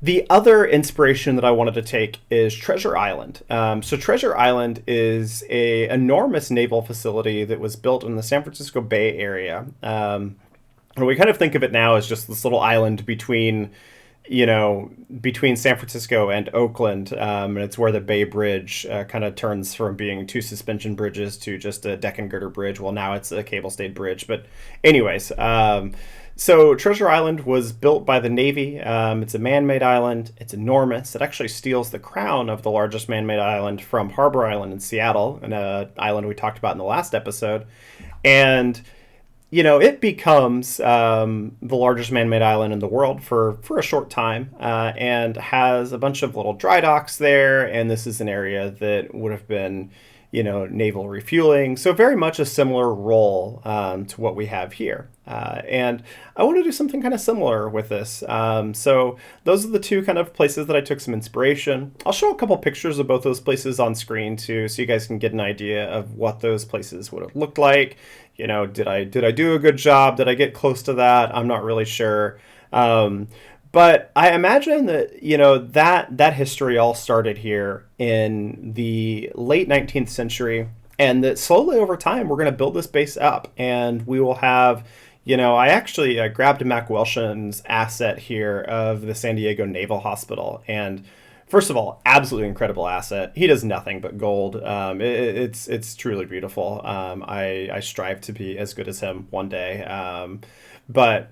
the other inspiration that I wanted to take is Treasure Island. So Treasure Island is a enormous naval facility that was built in the San Francisco Bay Area. And we kind of think of it now as just this little island between San Francisco and Oakland, and it's where the Bay Bridge kind of turns from being 2 suspension bridges to just a deck and girder bridge. Well, now it's a cable-stayed bridge. But anyways, so Treasure Island was built by the Navy. It's a man-made island. It's enormous. It actually steals the crown of the largest man-made island from Harbor Island in Seattle, an island we talked about in the last episode. And it becomes the largest man-made island in the world for a short time, and has a bunch of little dry docks there. And this is an area that would have been, naval refueling. So very much a similar role to what we have here. And I want to do something kind of similar with this. So those are the 2 kind of places that I took some inspiration. I'll show a couple pictures of both those places on screen too, so you guys can get an idea of what those places would have looked like. Did I do a good job? Did I get close to that? I'm not really sure. But I imagine that, that history all started here in the late 19th century, and that slowly over time, we're going to build this base up, and we will have, I actually grabbed Mac Welshan's asset here of the San Diego Naval Hospital. And first of all, absolutely incredible asset. He does nothing but gold. It's truly beautiful. I strive to be as good as him one day. But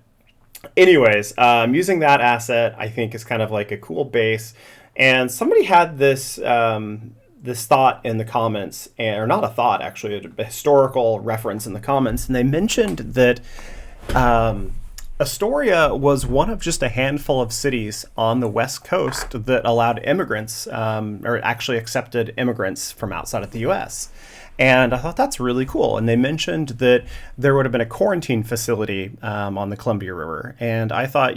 anyways, using that asset, I think, is kind of like a cool base. And somebody had this thought in the comments, or not a thought, actually, a historical reference in the comments. And they mentioned that Astoria was one of just a handful of cities on the West Coast that allowed immigrants, or actually accepted immigrants from outside of the U.S. And I thought that's really cool. And they mentioned that there would have been a quarantine facility on the Columbia River. And I thought,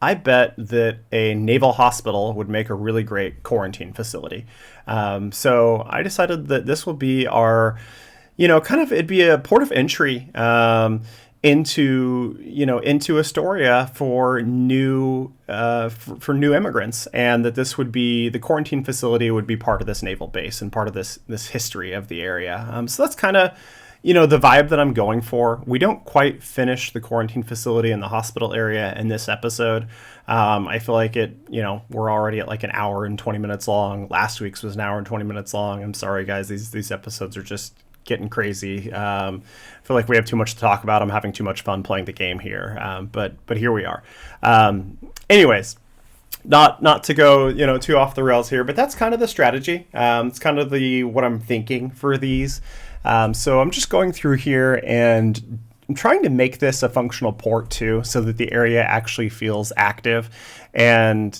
I bet that a naval hospital would make a really great quarantine facility. So I decided that this would be our, it'd be a port of entry into Astoria for new immigrants, and that this would be, the quarantine facility would be part of this naval base and part of this history of the area. So that's kind of the vibe that I'm going for. We don't quite finish the quarantine facility in the hospital area in this episode. I feel like we're already at like an hour and 20 minutes long. Last week's was an hour and 20 minutes long. I'm sorry, guys. These episodes are just getting crazy. I feel like we have too much to talk about. I'm having too much fun playing the game here. But here we are. Anyways, not to go too off the rails here, but that's kind of the strategy. It's kind of what I'm thinking for these. So I'm just going through here, and I'm trying to make this a functional port too, so that the area actually feels active. And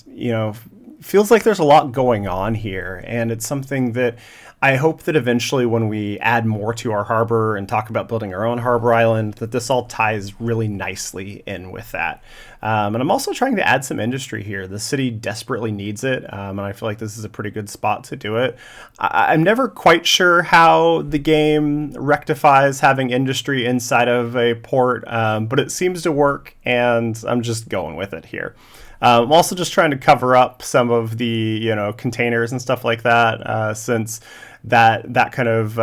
feels like there's a lot going on here, and it's something that I hope that eventually when we add more to our harbor and talk about building our own harbor island, that this all ties really nicely in with that. And I'm also trying to add some industry here. The city desperately needs it, and I feel like this is a pretty good spot to do it. I'm never quite sure how the game rectifies having industry inside of a port, but it seems to work, and I'm just going with it here. I'm also just trying to cover up some of the, containers and stuff like that, since that kind of,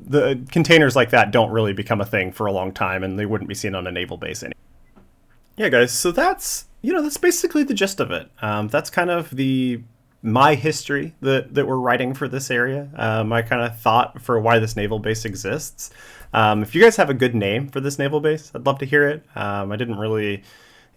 the containers like that don't really become a thing for a long time, and they wouldn't be seen on a naval base anymore. Yeah, guys. So that's basically the gist of it. That's kind of my history that we're writing for this area. My kind of thought for why this naval base exists. If you guys have a good name for this naval base, I'd love to hear it. I didn't really.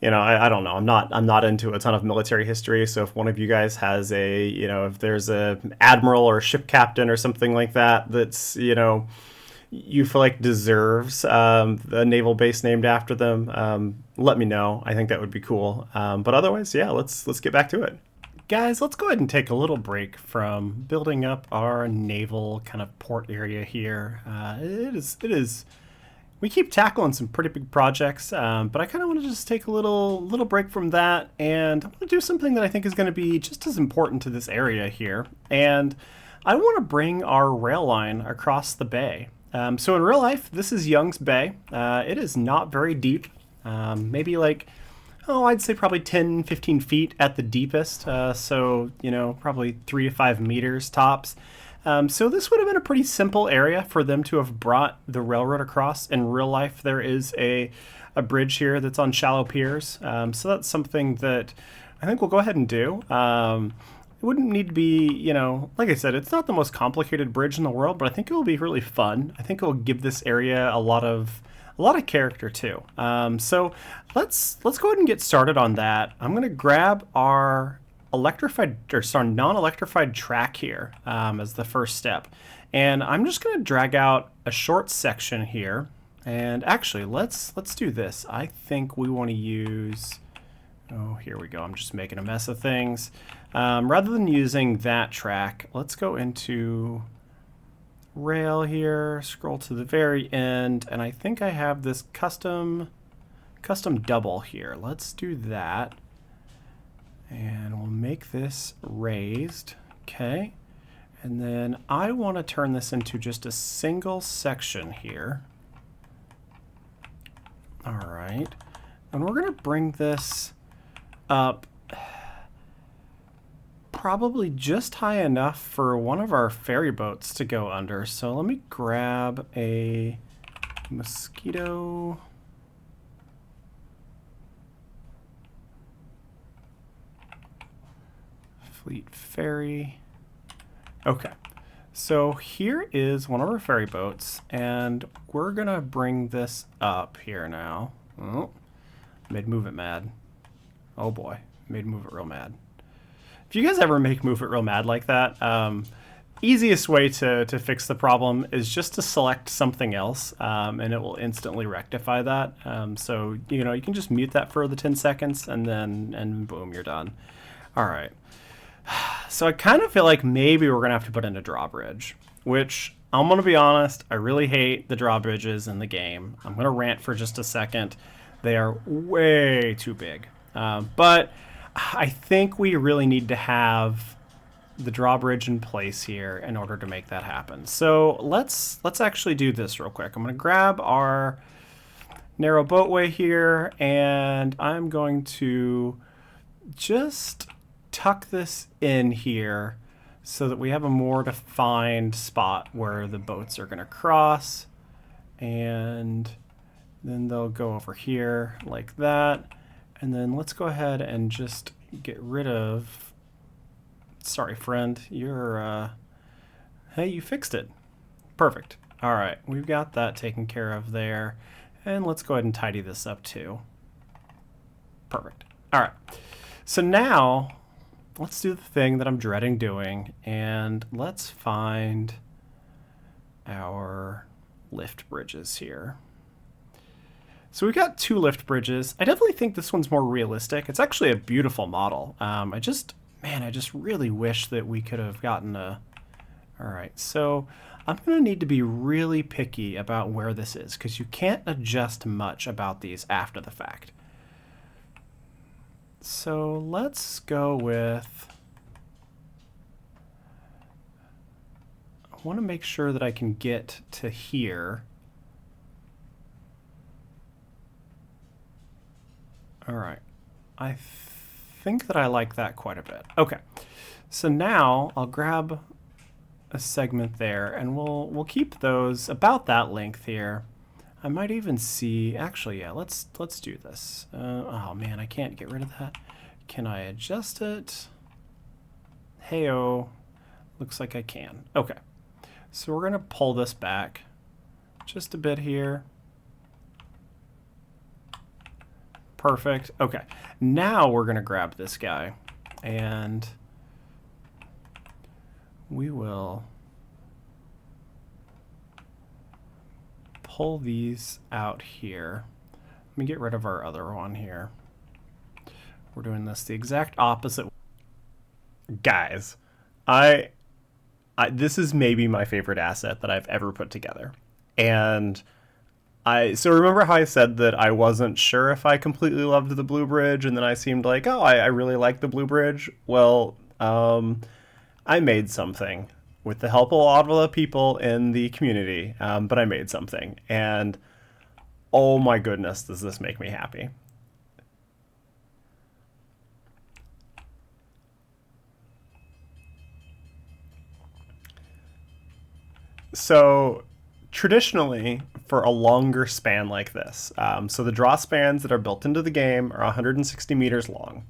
I don't know. I'm not into a ton of military history. So if one of you guys has if there's a admiral or a ship captain or something like that, that's, you feel like deserves a naval base named after them, let me know. I think that would be cool. But otherwise, yeah, let's get back to it. Guys, let's go ahead and take a little break from building up our naval kind of port area here. It is. We keep tackling some pretty big projects, but I kind of want to just take a little break from that, and I want to do something that I think is going to be just as important to this area here. And I want to bring our rail line across the bay. So in real life, this is Young's Bay. It is not very deep, maybe I'd say probably 10, 15 feet at the deepest. So, probably 3 to 5 meters tops. So this would have been a pretty simple area for them to have brought the railroad across. In real life, there is a bridge here that's on shallow piers. So that's something that I think we'll go ahead and do. It wouldn't need to be, like I said, it's not the most complicated bridge in the world, but I think it will be really fun. I think it will give this area a lot of character too. So let's go ahead and get started on that. I'm going to grab our non-electrified track here as the first step. And I'm just going to drag out a short section here. And actually, let's do this. I think we want to use... Oh, here we go. I'm just making a mess of things. Rather than using that track, let's go into rail here, scroll to the very end, and I think I have this custom double here. Let's do that. And we'll make this raised, okay? And then I want to turn this into just a single section here. All right. And we're going to bring this up probably just high enough for one of our ferry boats to go under. So let me grab a mosquito. Fleet ferry. Okay, so here is one of our ferry boats, and we're gonna bring this up here now. Oh, made Move It mad. Oh boy, made Move It real mad. If you guys ever make Move It real mad like that, easiest way to fix the problem is just to select something else, and it will instantly rectify that. So you can just mute that for the 10 seconds, and boom, you're done. All right. So I kind of feel like maybe we're going to have to put in a drawbridge, which I'm going to be honest, I really hate the drawbridges in the game. I'm going to rant for just a second. They are way too big. But I think we really need to have the drawbridge in place here in order to make that happen. So let's actually do this real quick. I'm going to grab our narrow boatway here, and I'm going to just tuck this in here so that we have a more defined spot where the boats are going to cross, and then they'll go over here like that. And then let's go ahead and just get rid of... Sorry, friend, you're... Hey, you fixed it. Perfect. All right, we've got that taken care of there. And let's go ahead and tidy this up too. Perfect. All right. So now... let's do the thing that I'm dreading doing, and let's find our lift bridges here. So we've got 2 lift bridges. I definitely think this one's more realistic. It's actually a beautiful model. I just really wish that we could have gotten a... All right, so I'm going to need to be really picky about where this is because you can't adjust much about these after the fact. So let's go with... I want to make sure that I can get to here. All right. I think that I like that quite a bit. Okay. So now I'll grab a segment there and we'll keep those about that length here. I might even see, actually, yeah, let's do this. Oh man, I can't get rid of that. Can I adjust it? Heyo. Looks like I can. Okay. So we're going to pull this back just a bit here. Perfect. Okay. Now we're going to grab this guy and we will pull these out here. Let me get rid of our other one here. We're doing this the exact opposite. Guys, this is maybe my favorite asset that I've ever put together. And so remember how I said that I wasn't sure if I completely loved the blue bridge, and then I seemed like, oh, I really like the blue bridge. Well, I made something with the help of a lot of people in the community, but I made something. And oh my goodness, does this make me happy. So traditionally, for a longer span like this, so the draw spans that are built into the game are 160 meters long.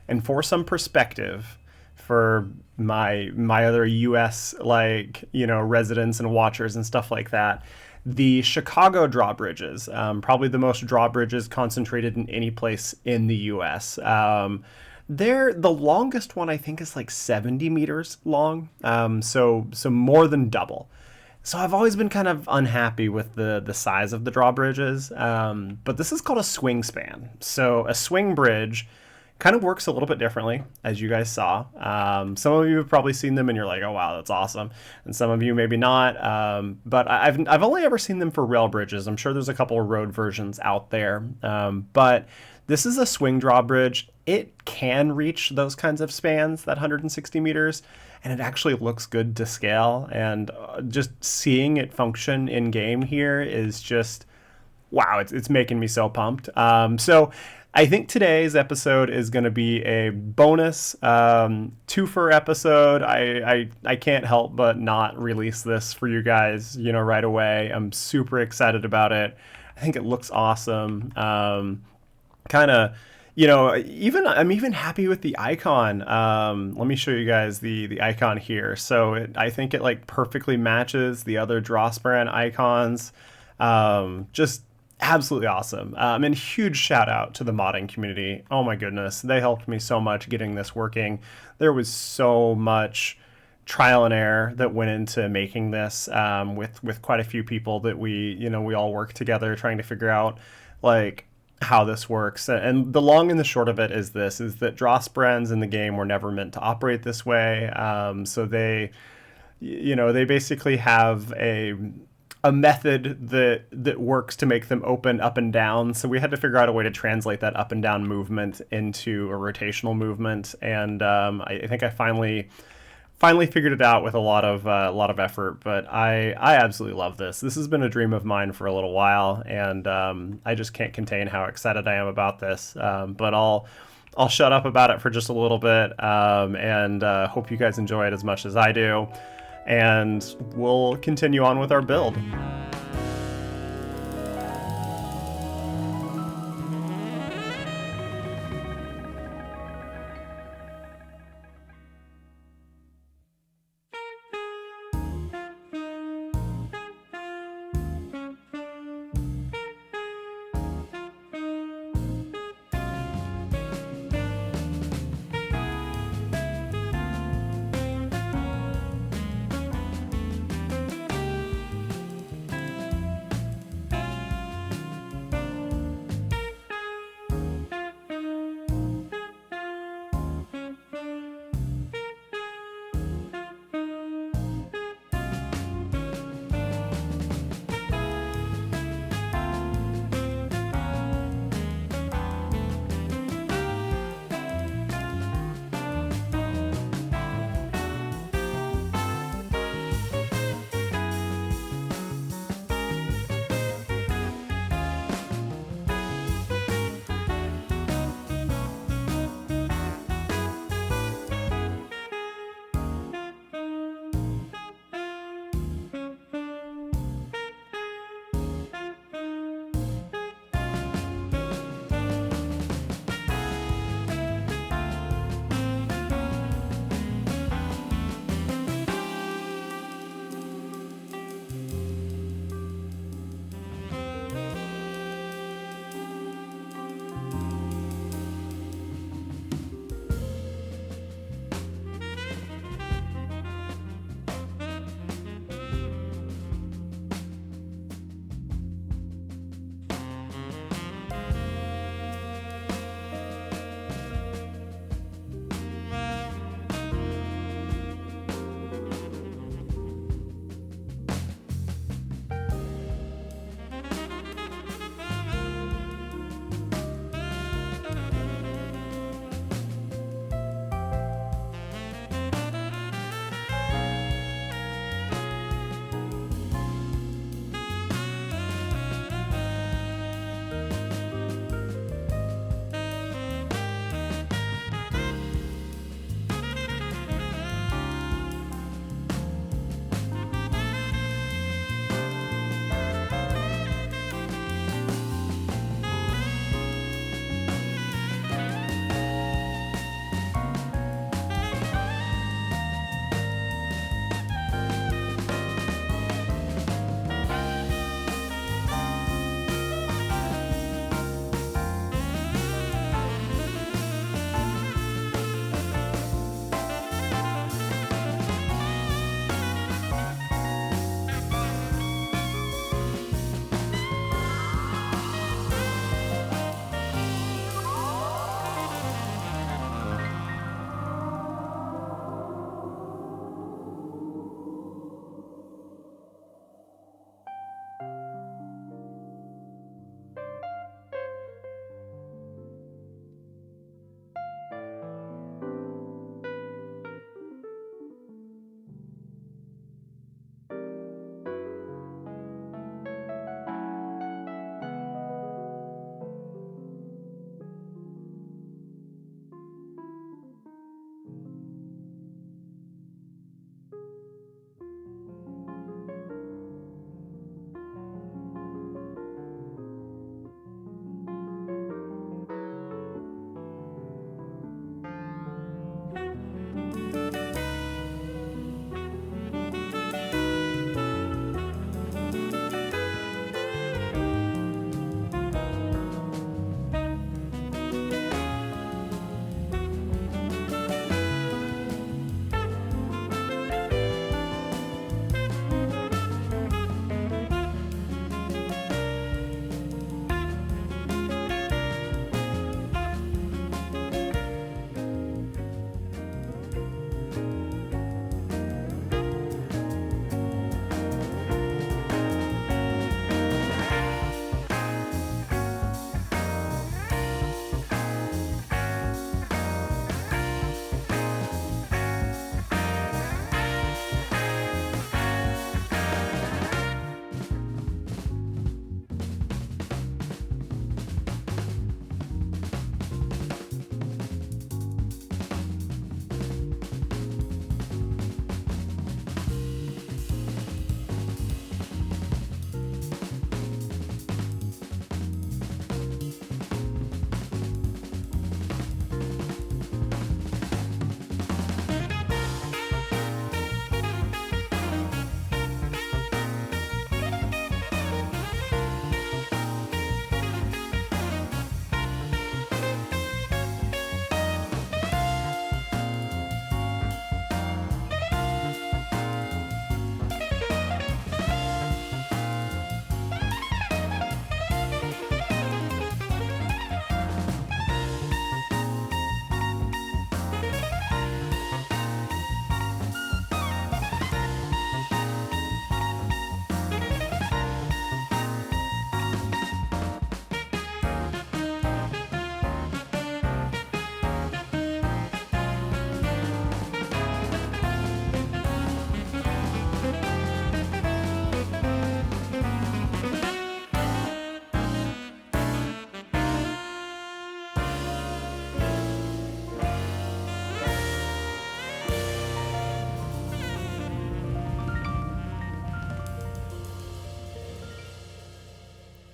And for some perspective, for my other U.S. residents and watchers and stuff like that, the Chicago drawbridges, probably the most drawbridges concentrated in any place in the U.S. The longest one I think is like 70 meters long, so more than double. So I've always been kind of unhappy with the size of the drawbridges, but this is called a swing span. So a swing bridge kind of works a little bit differently, as you guys saw. Some of you have probably seen them and you're like, oh wow, that's awesome. And some of you maybe not, but I've only ever seen them for rail bridges. I'm sure there's a couple of road versions out there, but this is a swing drawbridge. It can reach those kinds of spans, that 160 meters, and it actually looks good to scale. And just seeing it function in game here is just, wow, it's making me so pumped. So I think today's episode is going to be a bonus twofer episode. I can't help but not release this for you guys, right away. I'm super excited about it. I think it looks awesome. I'm even happy with the icon. Let me show you guys the icon here. So I think it like perfectly matches the other drawspan icons. Just absolutely awesome. And huge shout out to the modding community. Oh my goodness, they helped me so much getting this working. There was so much trial and error that went into making this, with quite a few people that we all worked together trying to figure out like how this works. And the long and the short of it is that drawspans in the game were never meant to operate this way. So they basically have a method that works to make them open up and down. So we had to figure out a way to translate that up and down movement into a rotational movement. And I think I finally figured it out with a lot of effort, but I absolutely love this. This has been a dream of mine for a little while, and I just can't contain how excited I am about this. But I'll shut up about it for just a little bit, and hope you guys enjoy it as much as I do. And we'll continue on with our build.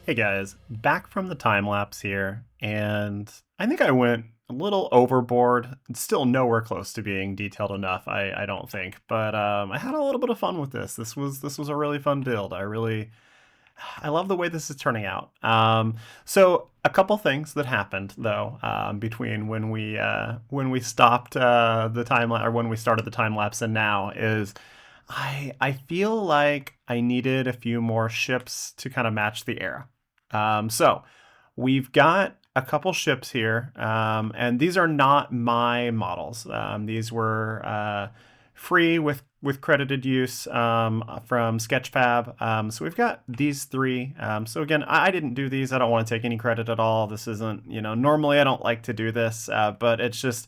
Hey guys, back from the time lapse here, and I think I went a little overboard. It's still nowhere close to being detailed enough, I don't think. But I had a little bit of fun with this. This was a really fun build. I love the way this is turning out. So a couple things that happened though between when we stopped the time or when we started the time lapse and now is I feel like I needed a few more ships to kind of match the era. So we've got a couple ships here, and these are not my models. These were free with credited use from Sketchfab. So we've got these three. So again, I didn't do these. I don't want to take any credit at all. This isn't, normally I don't like to do this, but it's just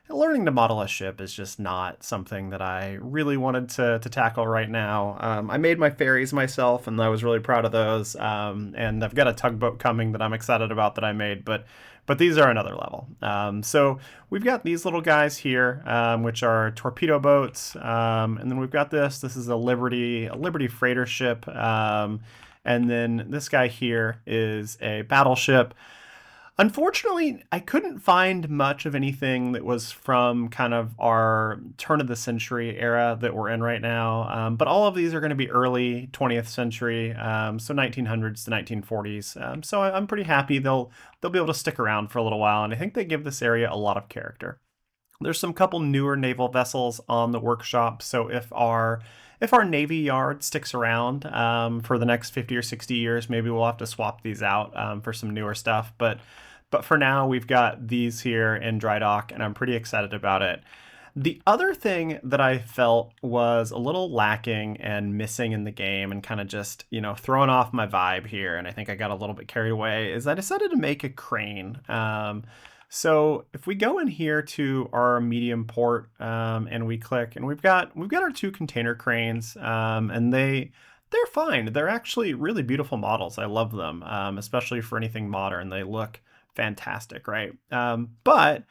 learning to model a ship is just not something that I really wanted to tackle right now. I made my ferries myself, and I was really proud of those. And I've got a tugboat coming that I'm excited about that I made, but these are another level. So we've got these little guys here, which are torpedo boats, and then we've got this. This is a Liberty freighter ship, and then this guy here is a battleship. Unfortunately, I couldn't find much of anything that was from kind of our turn of the century era that we're in right now. But all of these are going to be early 20th century, so 1900s to 1940s. So I'm pretty happy they'll be able to stick around for a little while, and I think they give this area a lot of character. There's some couple newer naval vessels on the workshop, so if our Navy yard sticks around for the next 50 or 60 years, maybe we'll have to swap these out for some newer stuff. But for now, we've got these here in dry dock, and I'm pretty excited about it. The other thing that I felt was a little lacking and missing in the game and kind of just, throwing off my vibe here, and I think I got a little bit carried away, is I decided to make a crane. So if we go in here to our medium port and we click, and we've got our two container cranes, and they're fine. They're actually really beautiful models. I love them, especially for anything modern. They look fantastic, right? But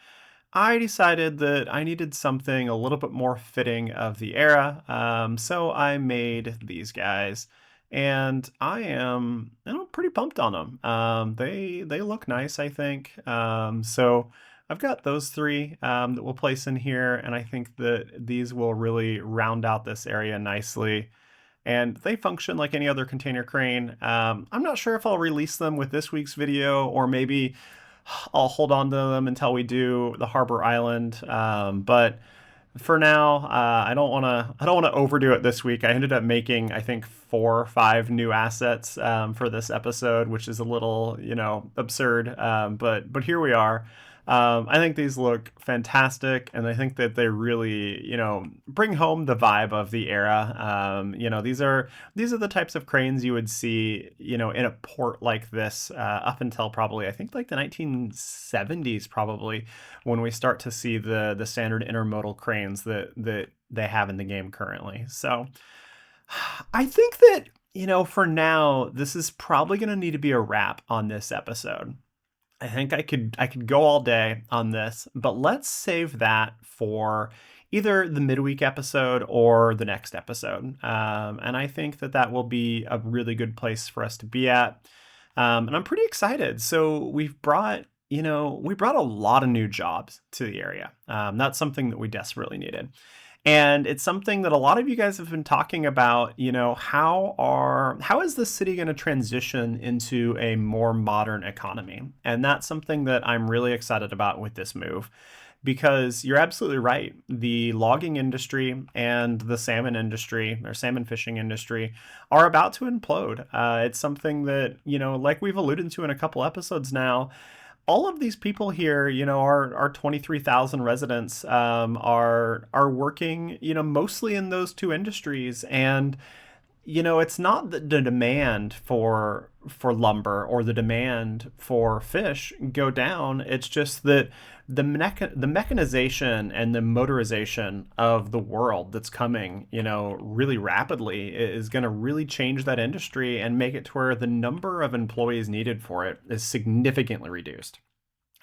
I decided that I needed something a little bit more fitting of the era, so I made these guys, and I'm pretty pumped on them. They look nice, I think. So I've got those three that we'll place in here, and I think that these will really round out this area nicely. And they function like any other container crane. I'm not sure if I'll release them with this week's video, or maybe I'll hold on to them until we do the Harbor Island. But for now, I don't want to overdo it this week. I ended up making, I think, 4 or 5 new assets for this episode, which is a little, absurd. But here we are. I think these look fantastic, and I think that they really, bring home the vibe of the era. These are the types of cranes you would see, in a port like this up until probably I think like the 1970s, probably when we start to see the standard intermodal cranes that they have in the game currently. So I think that for now this is probably going to need to be a wrap on this episode. I think I could go all day on this, but let's save that for either the midweek episode or the next episode. And I think that that will be a really good place for us to be at. And I'm pretty excited. So we brought a lot of new jobs to the area. That's something that we desperately needed. And it's something that a lot of you guys have been talking about, how is the city going to transition into a more modern economy? And that's something that I'm really excited about with this move, because you're absolutely right. The logging industry and the salmon industry or salmon fishing industry are about to implode. It's something that, like we've alluded to in a couple episodes now, all of these people here, our 23,000 residents, are working, mostly in those two industries. And it's not that the demand for lumber or the demand for fish go down. It's just that the mechanization and the motorization of the world that's coming, really rapidly, is going to really change that industry and make it to where the number of employees needed for it is significantly reduced.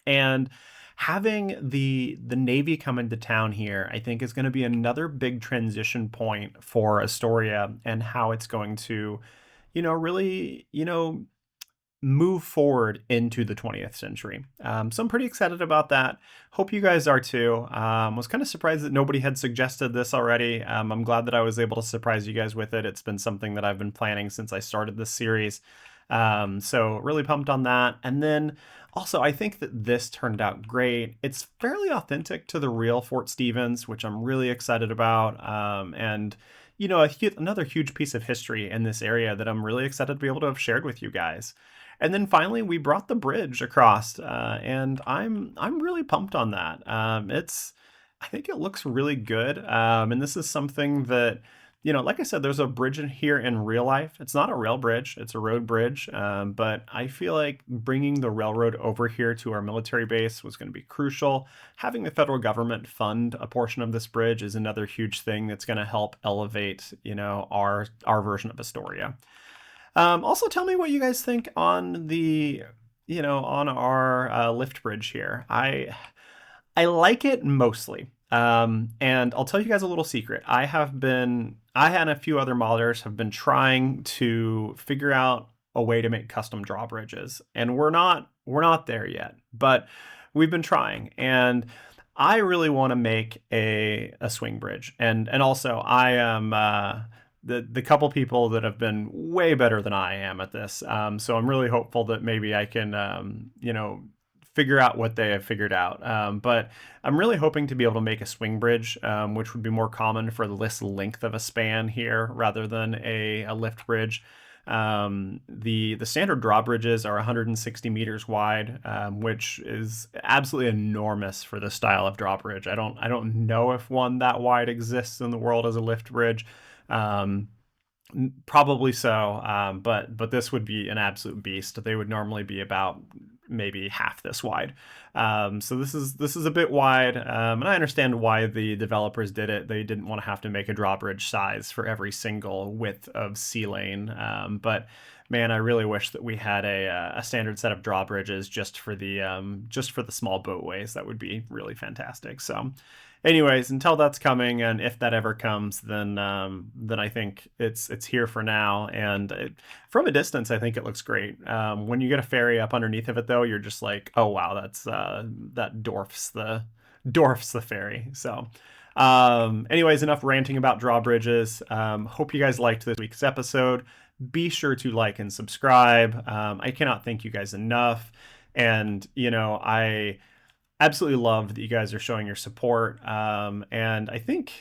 And having the Navy come into town here, I think, is going to be another big transition point for Astoria and how it's going to, really, move forward into the 20th century. So I'm pretty excited about that. Hope you guys are too. Was kind of surprised that nobody had suggested this already. I'm glad that I was able to surprise you guys with it. It's been something that I've been planning since I started this series. So really pumped on that. And then also, I think that this turned out great. It's fairly authentic to the real Fort Stevens, which I'm really excited about. And another huge piece of history in this area that I'm really excited to be able to have shared with you guys. And then finally, we brought the bridge across, and I'm really pumped on that. I think it looks really good, and this is something that like I said, there's a bridge in here in real life. It's not a rail bridge; it's a road bridge. But I feel like bringing the railroad over here to our military base was going to be crucial. Having the federal government fund a portion of this bridge is another huge thing that's going to help elevate, our version of Astoria. Also, tell me what you guys think on on our lift bridge here. I like it mostly. And I'll tell you guys a little secret. I and a few other modders have been trying to figure out a way to make custom drawbridges, and we're not there yet, but we've been trying. And I really want to make a swing bridge, and also I am the couple people that have been way better than I am at this. So I'm really hopeful that maybe I can figure out what they have figured out. But I'm really hoping to be able to make a swing bridge, which would be more common for this length of a span here rather than a lift bridge. The standard drawbridges are 160 meters wide, which is absolutely enormous for this style of drawbridge. I don't know if one that wide exists in the world as a lift bridge. Probably so, but this would be an absolute beast. They would normally be about maybe half this wide. So this is a bit wide, and I understand why the developers did it. They didn't want to have to make a drawbridge size for every single width of sea lane. But man, I really wish that we had a standard set of drawbridges just for the small boatways. That would be really fantastic. So anyways, until that's coming, and if that ever comes, then I think it's here for now. And from a distance, I think it looks great. When you get a ferry up underneath of it, though, you're just like, oh wow, that dwarfs the ferry. So, anyways, enough ranting about drawbridges. Hope you guys liked this week's episode. Be sure to like and subscribe. I cannot thank you guys enough, and I absolutely love that you guys are showing your support. And I think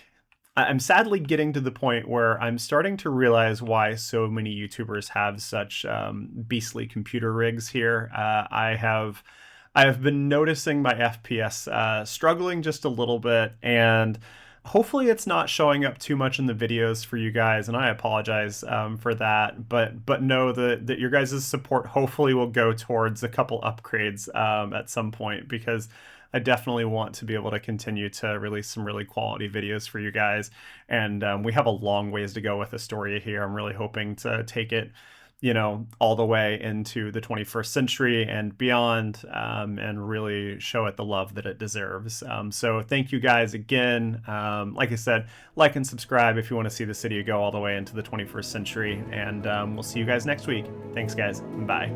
I'm sadly getting to the point where I'm starting to realize why so many YouTubers have such beastly computer rigs here. I have been noticing my FPS struggling just a little bit, and hopefully it's not showing up too much in the videos for you guys, and I apologize for that. But know that your guys' support hopefully will go towards a couple upgrades at some point, because I definitely want to be able to continue to release some really quality videos for you guys. And we have a long ways to go with Astoria here. I'm really hoping to take it all the way into the 21st century and beyond, and really show it the love that it deserves. So thank you guys again. Like I said, like and subscribe if you want to see the city go all the way into the 21st century, and we'll see you guys next week. Thanks, guys. Bye.